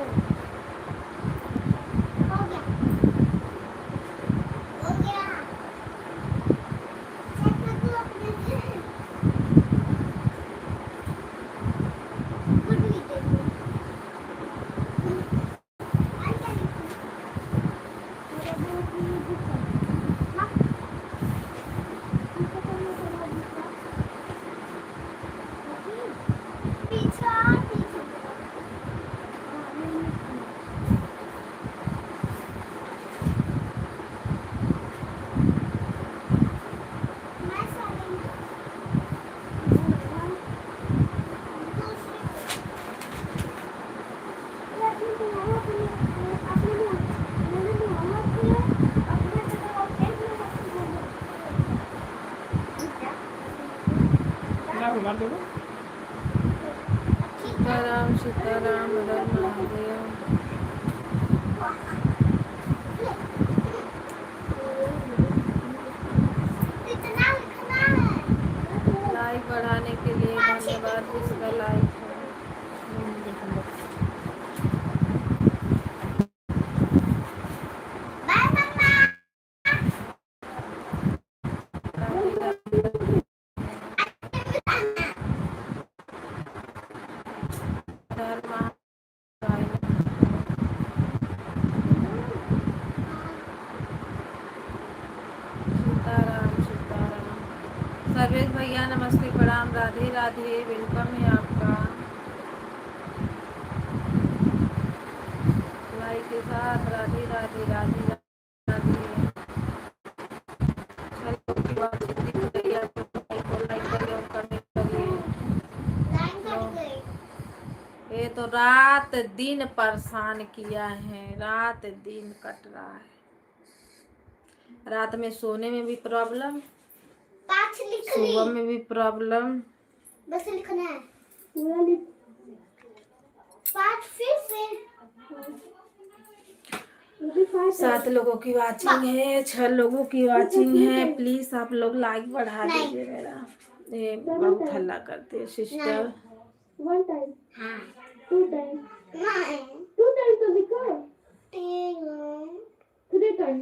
सीताराम सीताराम, हर हर महादेव। लाइक बढ़ाने के लिए धन्यवाद, जिसका लाइक है। सीताराम सीताराम। सर्वेश भैया नमस्ते, प्रणाम, राधे राधे, वेलकम है आपका। लाइक के साथ राधे राधे राधे राधे। ये तो रात दिन परेशान किया है, रात दिन कट रहा है। रात में सोने में भी प्रॉब्लम, सुबह में भी प्रॉब्लम। बस लिखना है। पाँच फिर से 7 लोगों की वाचिंग है, 6 लोगों की वाचिंग है। प्लीज आप लोग लाइक बढ़ा दीजिए मेरा। ये बहुत हल्ला करते हैं sister. One time, two time, two time तो दिखो, थ्री टाइम।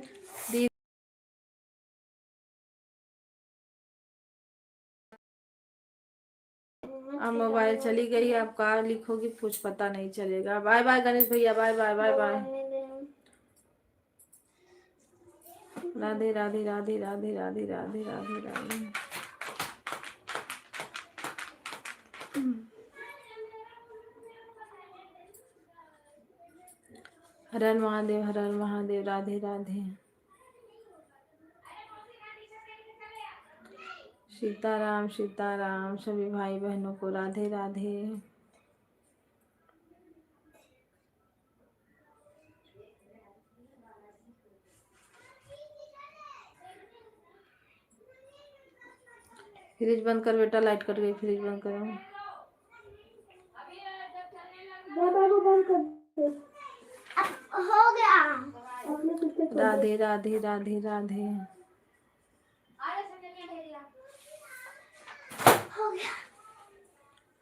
अब मोबाइल चली गई, आप कहाँ लिखोगी कुछ पता नहीं चलेगा। बाय बाय गणेश भैया, bye bye bye bye. Radhe Radhe Radhe Radhe Radhe Radhe Radhe Radhe. हर हर महादेव, हर हर महादेव, राधे राधे। सीताराम सीताराम, सभी भाई बहनों को राधे राधे। फ्रिज बंद कर बेटा, लाइट कट गई, फ्रिज बंद करो। बाबा को बंद कर दे। हो गया। राधे राधे राधे राधे। हो गया।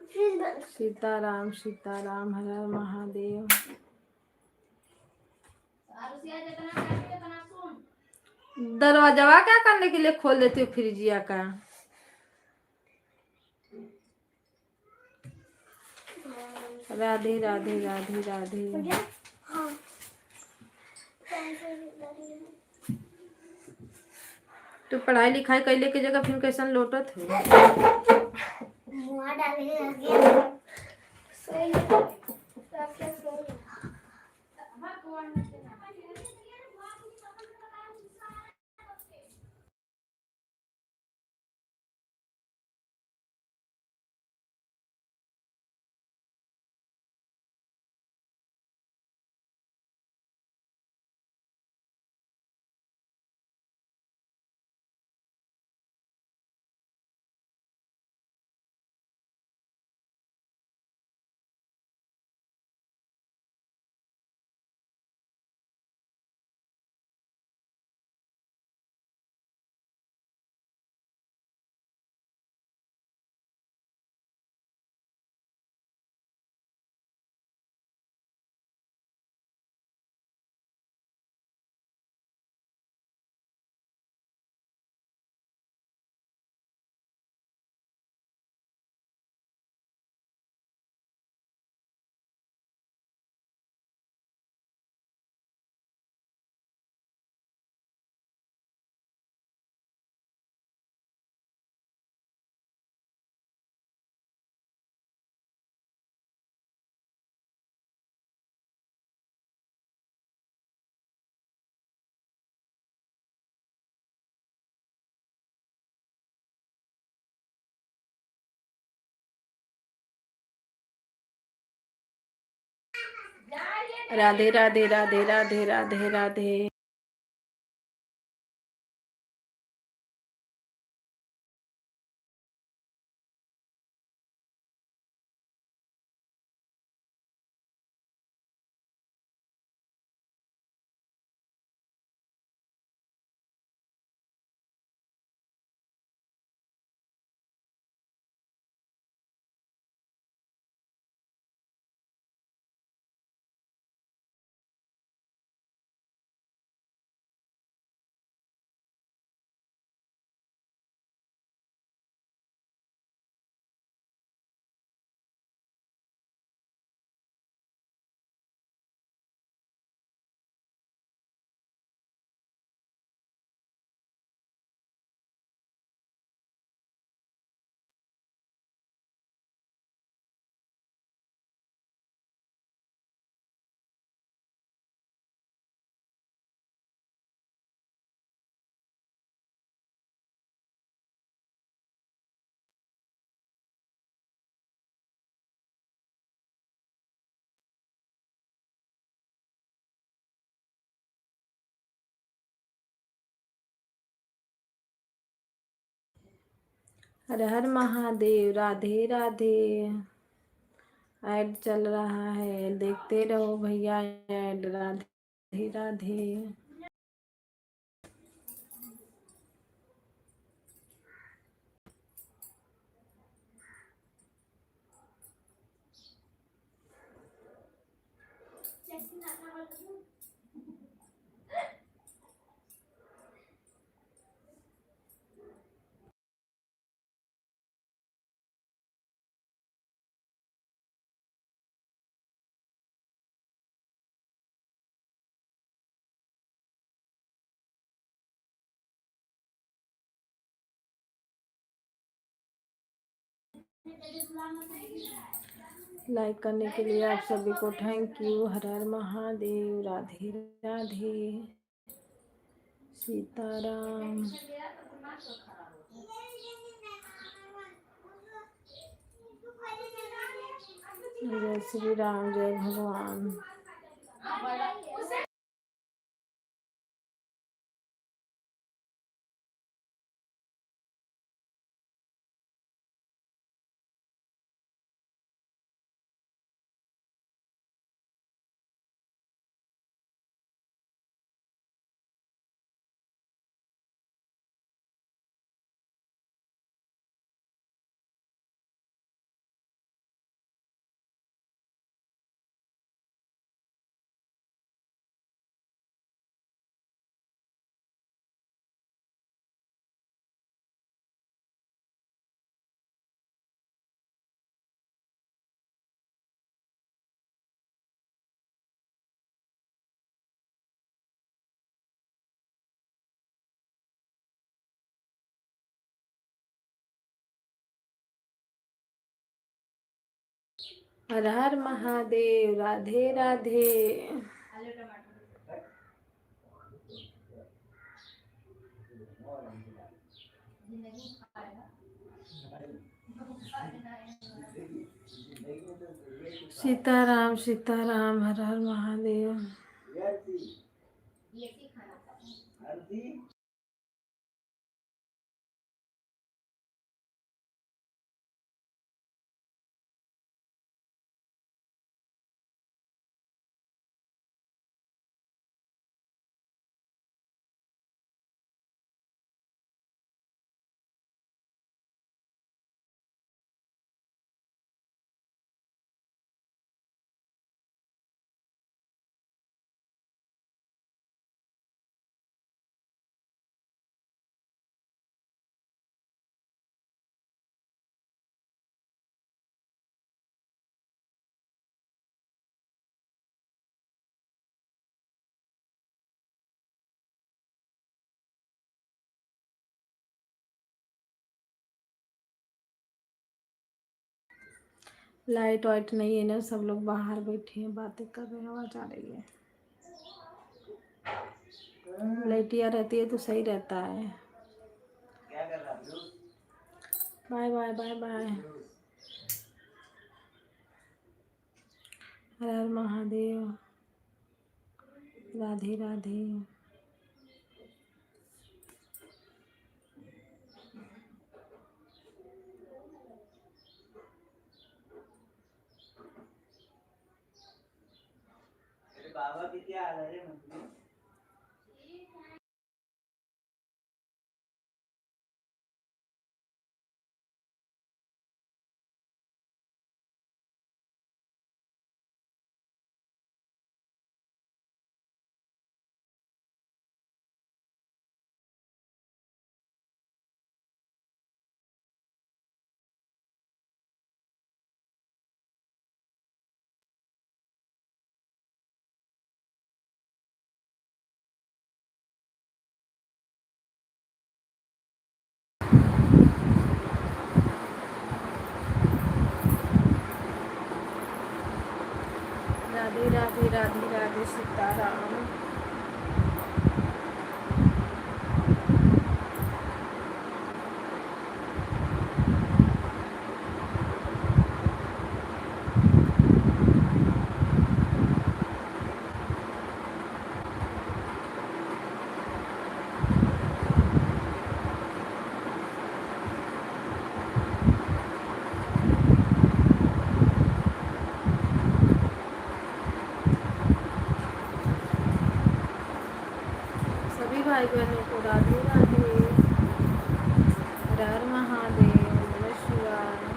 फ्रिज बंद। सीताराम सीताराम, हर हर महादेव। दरवाजा क्या करने के लिए खोल देती हो फ्रिजिया का? राधे राधे राधे राधे। हाँ। तो पढ़ाई लिखाई कैले के जगह फिर कैसन लोटत हो? मुआ डाले लगे। सोई सबके सोई। राधे राधे राधे राधे राधे राधे। हर हर महादेव, राधे राधे। ऐड चल रहा है, देखते रहो भैया ऐड। राधे राधे। लाइक करने के लिए आप सभी को थैंक यू। हर हर महादेव। राधे राधे। सीताराम। जय श्री राम। जय भगवान। हर हर महादेव। राधे राधे। सीताराम सीताराम। हर हर महादेव। लाइट वाइट नहीं है ना, सब लोग बाहर बैठे हैं, बातें कर रहे हैं, आवाज आ रही है। लाइटिया रहती है तो सही रहता है। Bye bye bye bye. हर हर महादेव। राधे राधे। बाबा किती आला रे म्हणजे राधे राधे। राधे राधे। सीताराम। भाई बहनों को राधे राधे। हर हर महादेव, नमः शिवाय।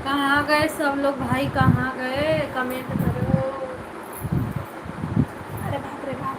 कहाँ गए सब लोग भाई, कहाँ गए? कमेंट करो। अरे बाप रे बाप।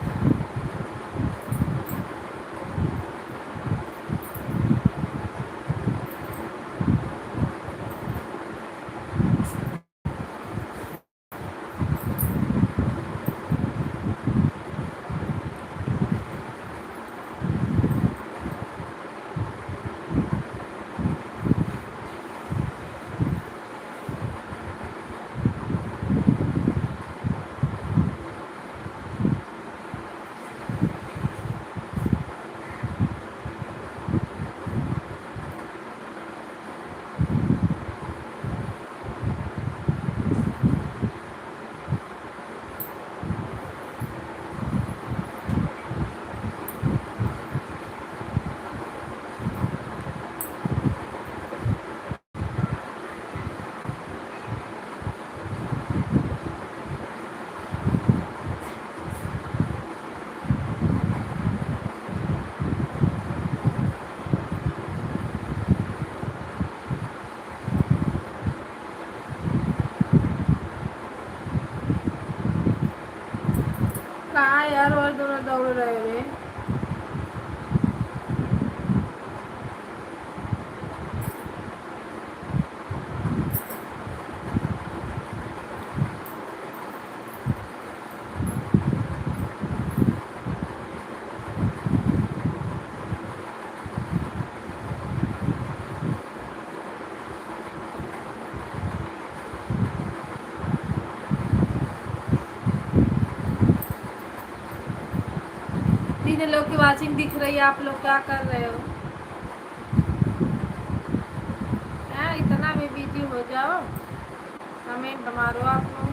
कहाँ यार, और दोनों दौड़ रहे रे। तीन लोग की वाचिंग दिख रही है, आप लोग क्या कर रहे हो? इतना भी बिजी हो जाओ, कमेंट मारो आप लोग।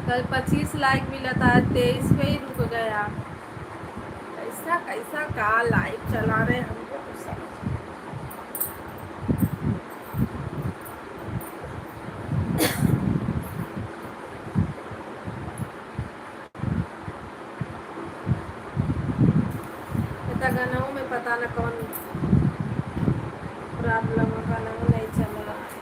कल 25 लाइक मिला था, 23 पे ही रुक गया। कैसा कैसा का लाइक चला रहे हमको तो समझ। गाना में पता न कौन प्रॉब्लम गाना नहीं चल रहा है।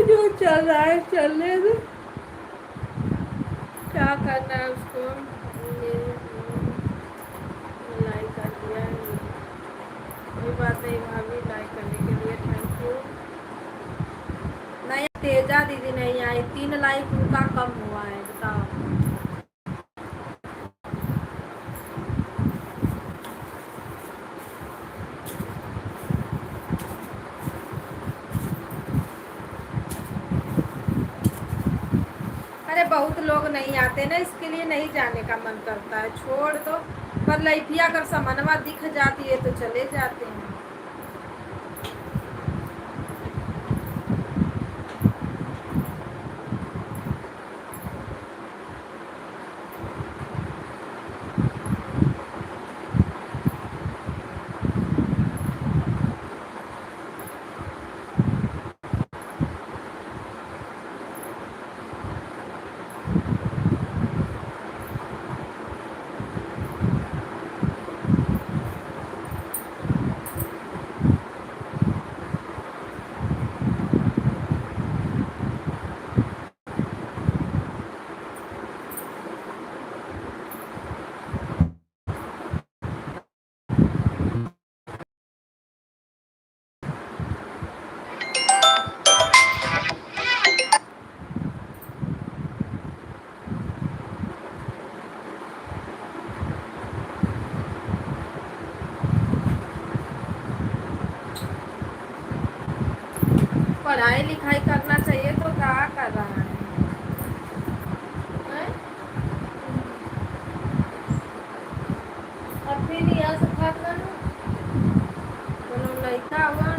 जो चल रहा है चलने दो, क्या करना है उसको। ये लाइक कर दिया है, कोई बात नहीं भाभी, लाइक करने के लिए थैंक यू। नहीं तेजा दीदी नहीं आई, 3 लाइक उनका कम हुआ है, बताओ। अरे बहुत लोग नहीं आते ना, इसके लिए नहीं जाने का मन करता है, छोड़ दो। पर लड़कियां अगर समनवा दिख जाती है तो चले जाते हैं। पढ़ाई लिखाई करना चाहिए तो क्या कर रहा है, हैं? अब फिर यहाँ से भाग गए, कोनो लड़का हुआ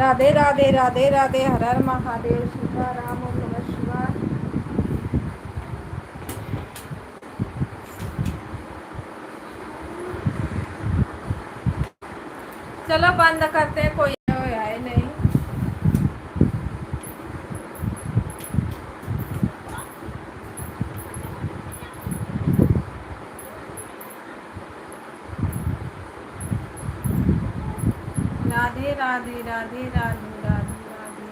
राधे राधे राधे राधे, हर हर महादेव, सीताराम, ओम नमः शिवाय। चलो बंद करते हैं, कोई है नहीं। राधे राधे राधे राधे राधे राधे।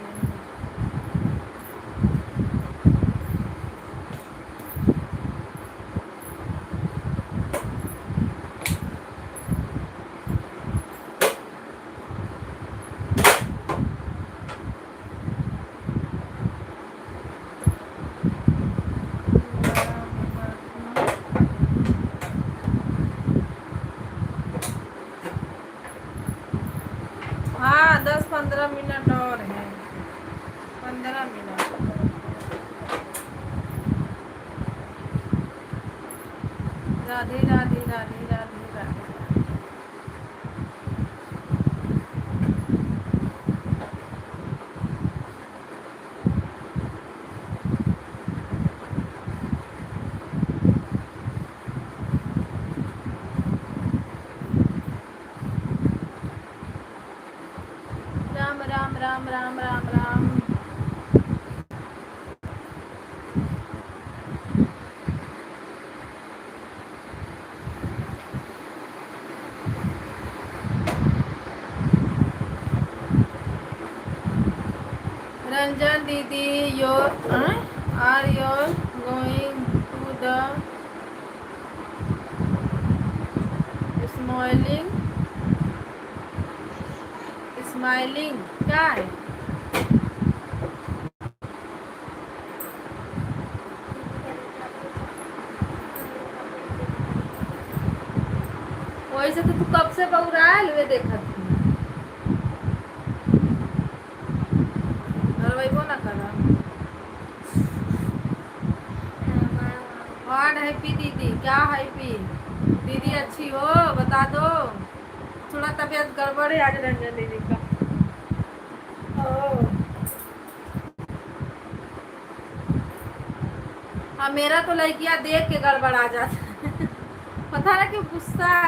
हाँ 10-15 मिनट और है, 15 मिनट। राधे राधे राधे राधे राधे। राम राम राम राम राम राम। रंजन दीदी, are your going to the smiling, smiling क्या है? वैसे तो तू कब से बउरायल हुए देखा थी, और वही वो ना करा। और हैप्पी दीदी, क्या हैप्पी दीदी, अच्छी हो बता दो। थोड़ा तबीयत गड़बड़ है आज रंजन दीदी का। हाँ मेरा तो लड़कियां देख के गड़बड़ आ जाता है। पता ना क्यों गुस्सा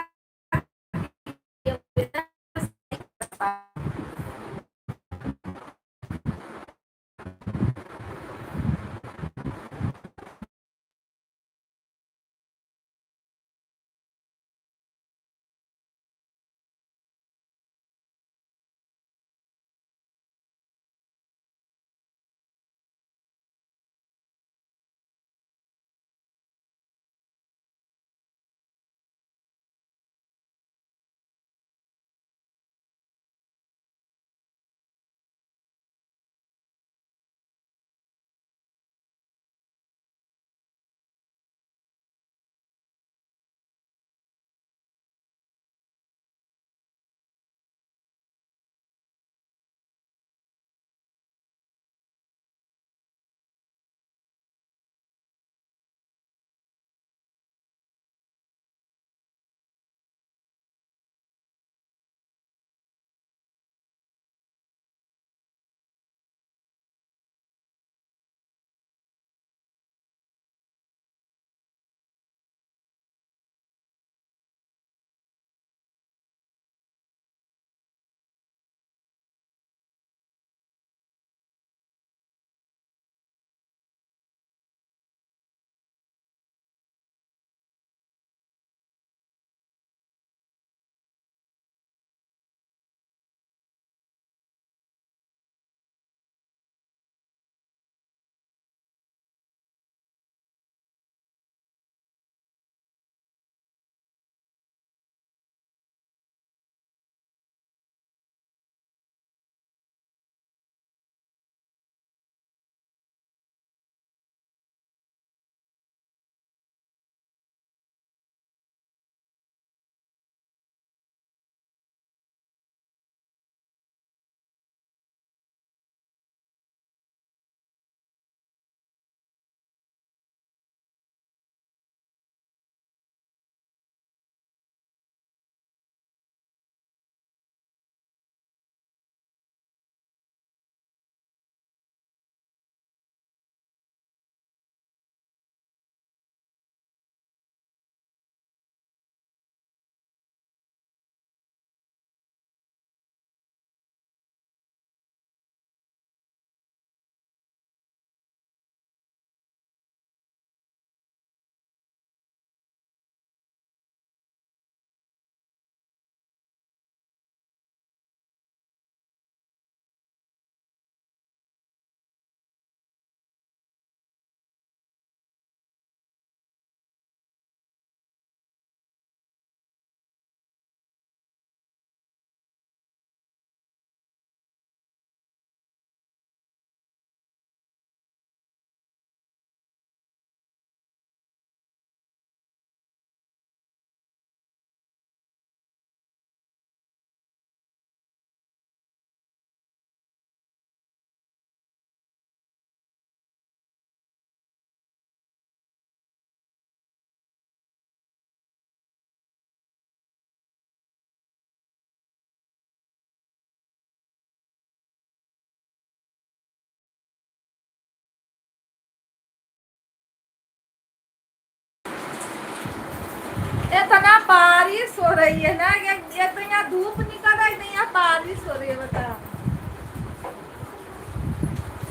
बारिश हो रही है ना, ये तो यहाँ धूप निकल रहा है, नहीं यहाँ बारिश हो रही है, बता।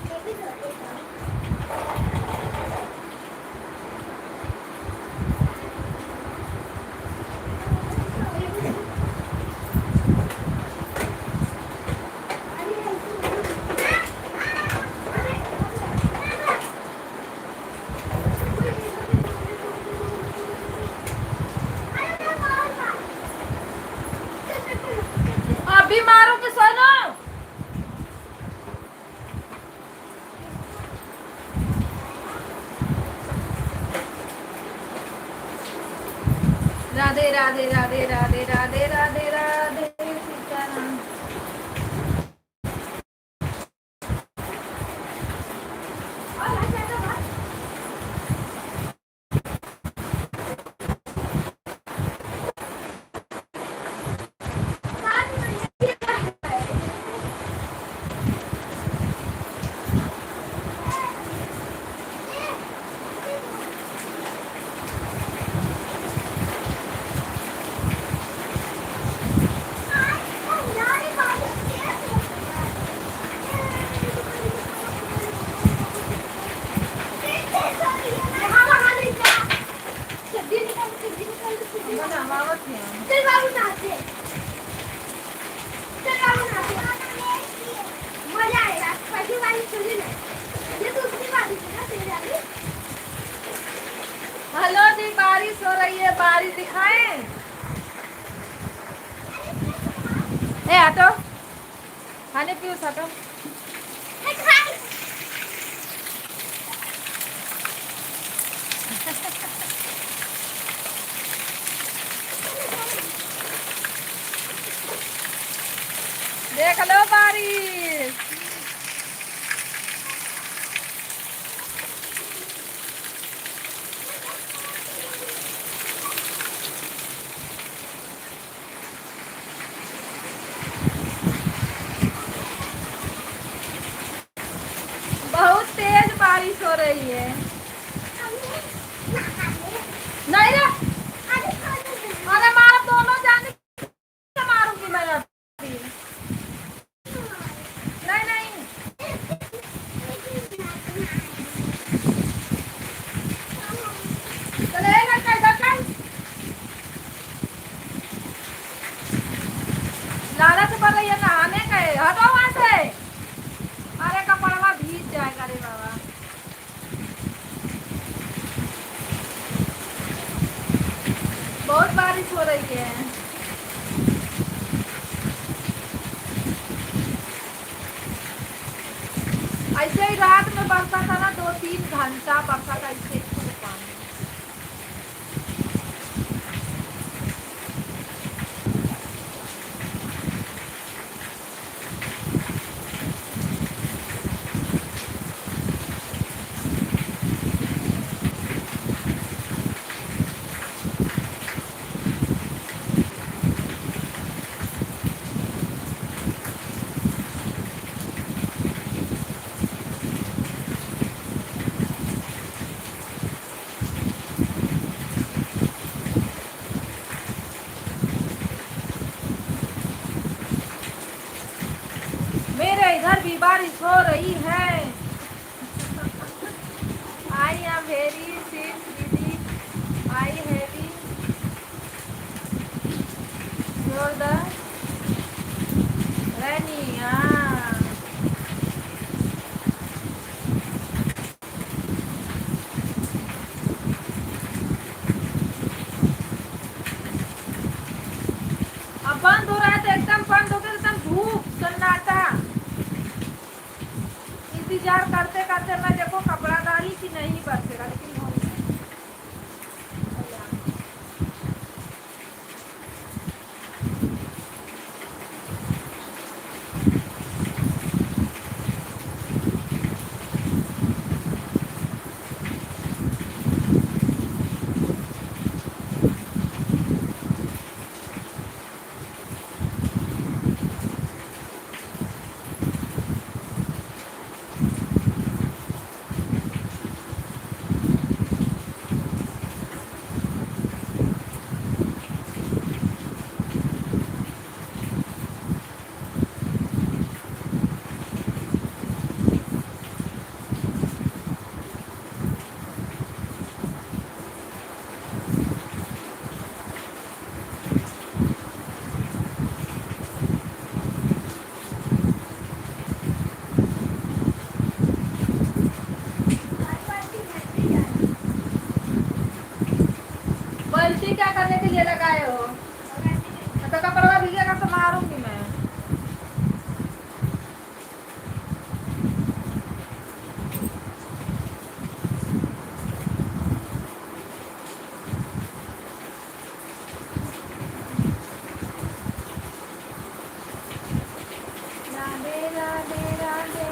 ये भी धोते हैं। अभी मारो के सोनो। राधे राधे राधे राधे राधे राधे राधे सीताराम। हेलो जी, बारिश हो रही है, बारिश दिखाएं। ए हटो, खाने पीयूष हटो। देख लो बारिश। बहुत तेज बारिश हो रही है। नहीं रे, अरे मारो दोनों जाने से मारूंगी मैं अभी। नहीं नहीं, चलेगा कैसा कर। लालच पड़ रही है नहाने का है, हटो वहां से। अरे कपड़वा भीग जाएगा रे बाबा। बहुत बारिश हो रही है। ऐसे ही रात में बरसा था ना, 2-3 घंटा बरसा था इससे पानी। मेरे इधर भी बारिश हो रही है। आई एम वेरी सिक दीदी, आई हैवी योर द रनिया। अब बंद हो रहा है तो एकदम बंद हो गया, एकदम धूप सन्नाटा। इंतजार करते करते मैं देखो कपड़ा डाली कि नहीं बरसेगा, लेकिन हो गया। अभी क्या करने के लिए लगाए हो? तो कपड़ा भीगेगा तो मारूंगी मैं। राधे राधे राधे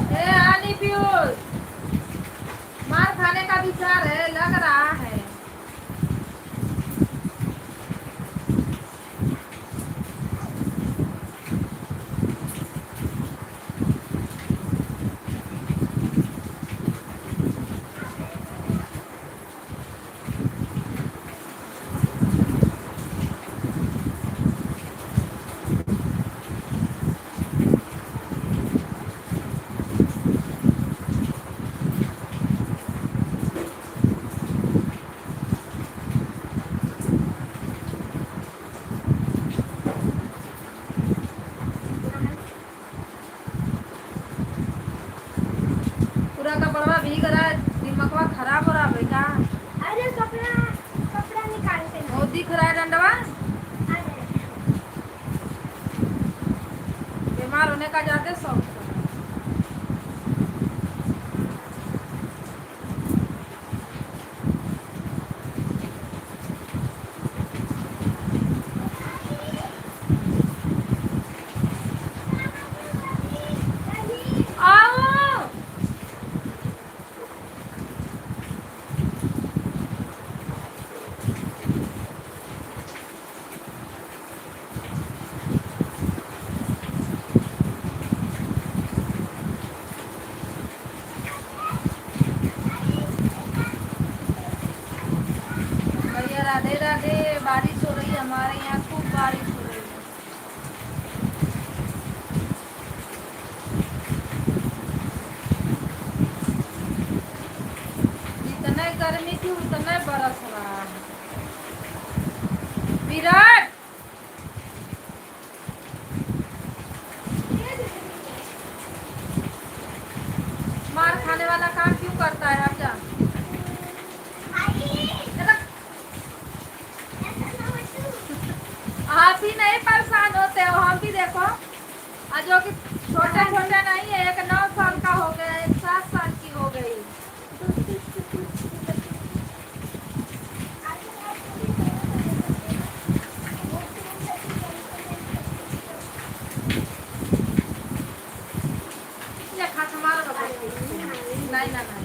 ए आनी पीयूष, मार खाने का विचार है, लग रहा है। पूरा कपड़ा भीग रहा है, दिमागवा खराब हो रहा है बेटा। अरे कपड़ा कपड़ा निकालते हैं। बहुत दिख रहा है डंडवा। अरे बीमार होने का ज्यादा शौक है। आओ भैया राधे राधे। बारिश हो रही है हमारे यहाँ, खूब बारिश हो रही है। जितने गर्मी थी उतने बरस रहा है। विराट मार खाने वाला काम क्यों करता है आप जान? आप ही नहीं परेशान होते हो, हम भी देखो। जो कि छोटे छोटे नहीं है, एक 9 साल का हो गया, एक 7 साल की हो गई। ये खा मारो नहीं ना नहीं।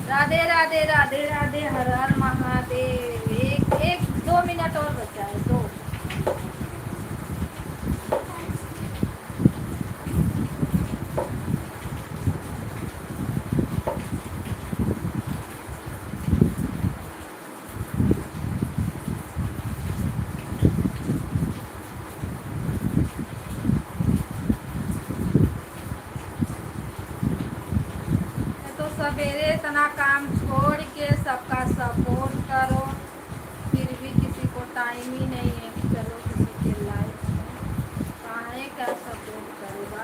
राधे राधे राधे राधे, हर हर महादेव। एक 2 मिनट और बचा है, 2। सवेरे इतना काम छोड़ के सबका सपोर्ट करो, फिर भी किसी को टाइम ही नहीं है कि चलो किसी के लाइफ में काहे क्या सपोर्ट करेगा।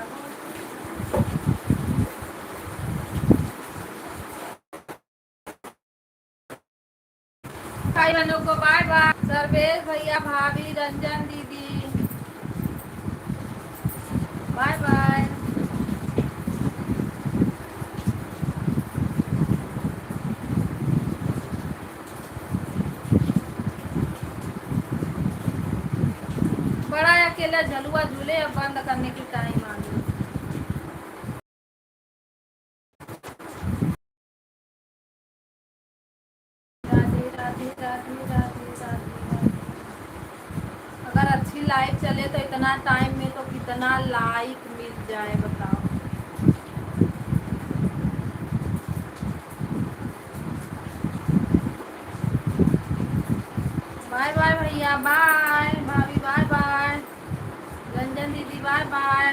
भाई बहनों को बाय बाय। सर्वेश भैया, भाभी, रंजन दीदी, बाय बाय। बड़ा अकेला झलुआ झूले, अब बंद करने की टाइम आ गई। राधे राधे राधे राधे राधे। अगर अच्छी लाइफ चले तो इतना टाइम में तो कितना लाइक मिल जाए बताओ। बाय बाय भैया, बाय भाभी, बाय बाय रंजन दीदी, बाय बाय।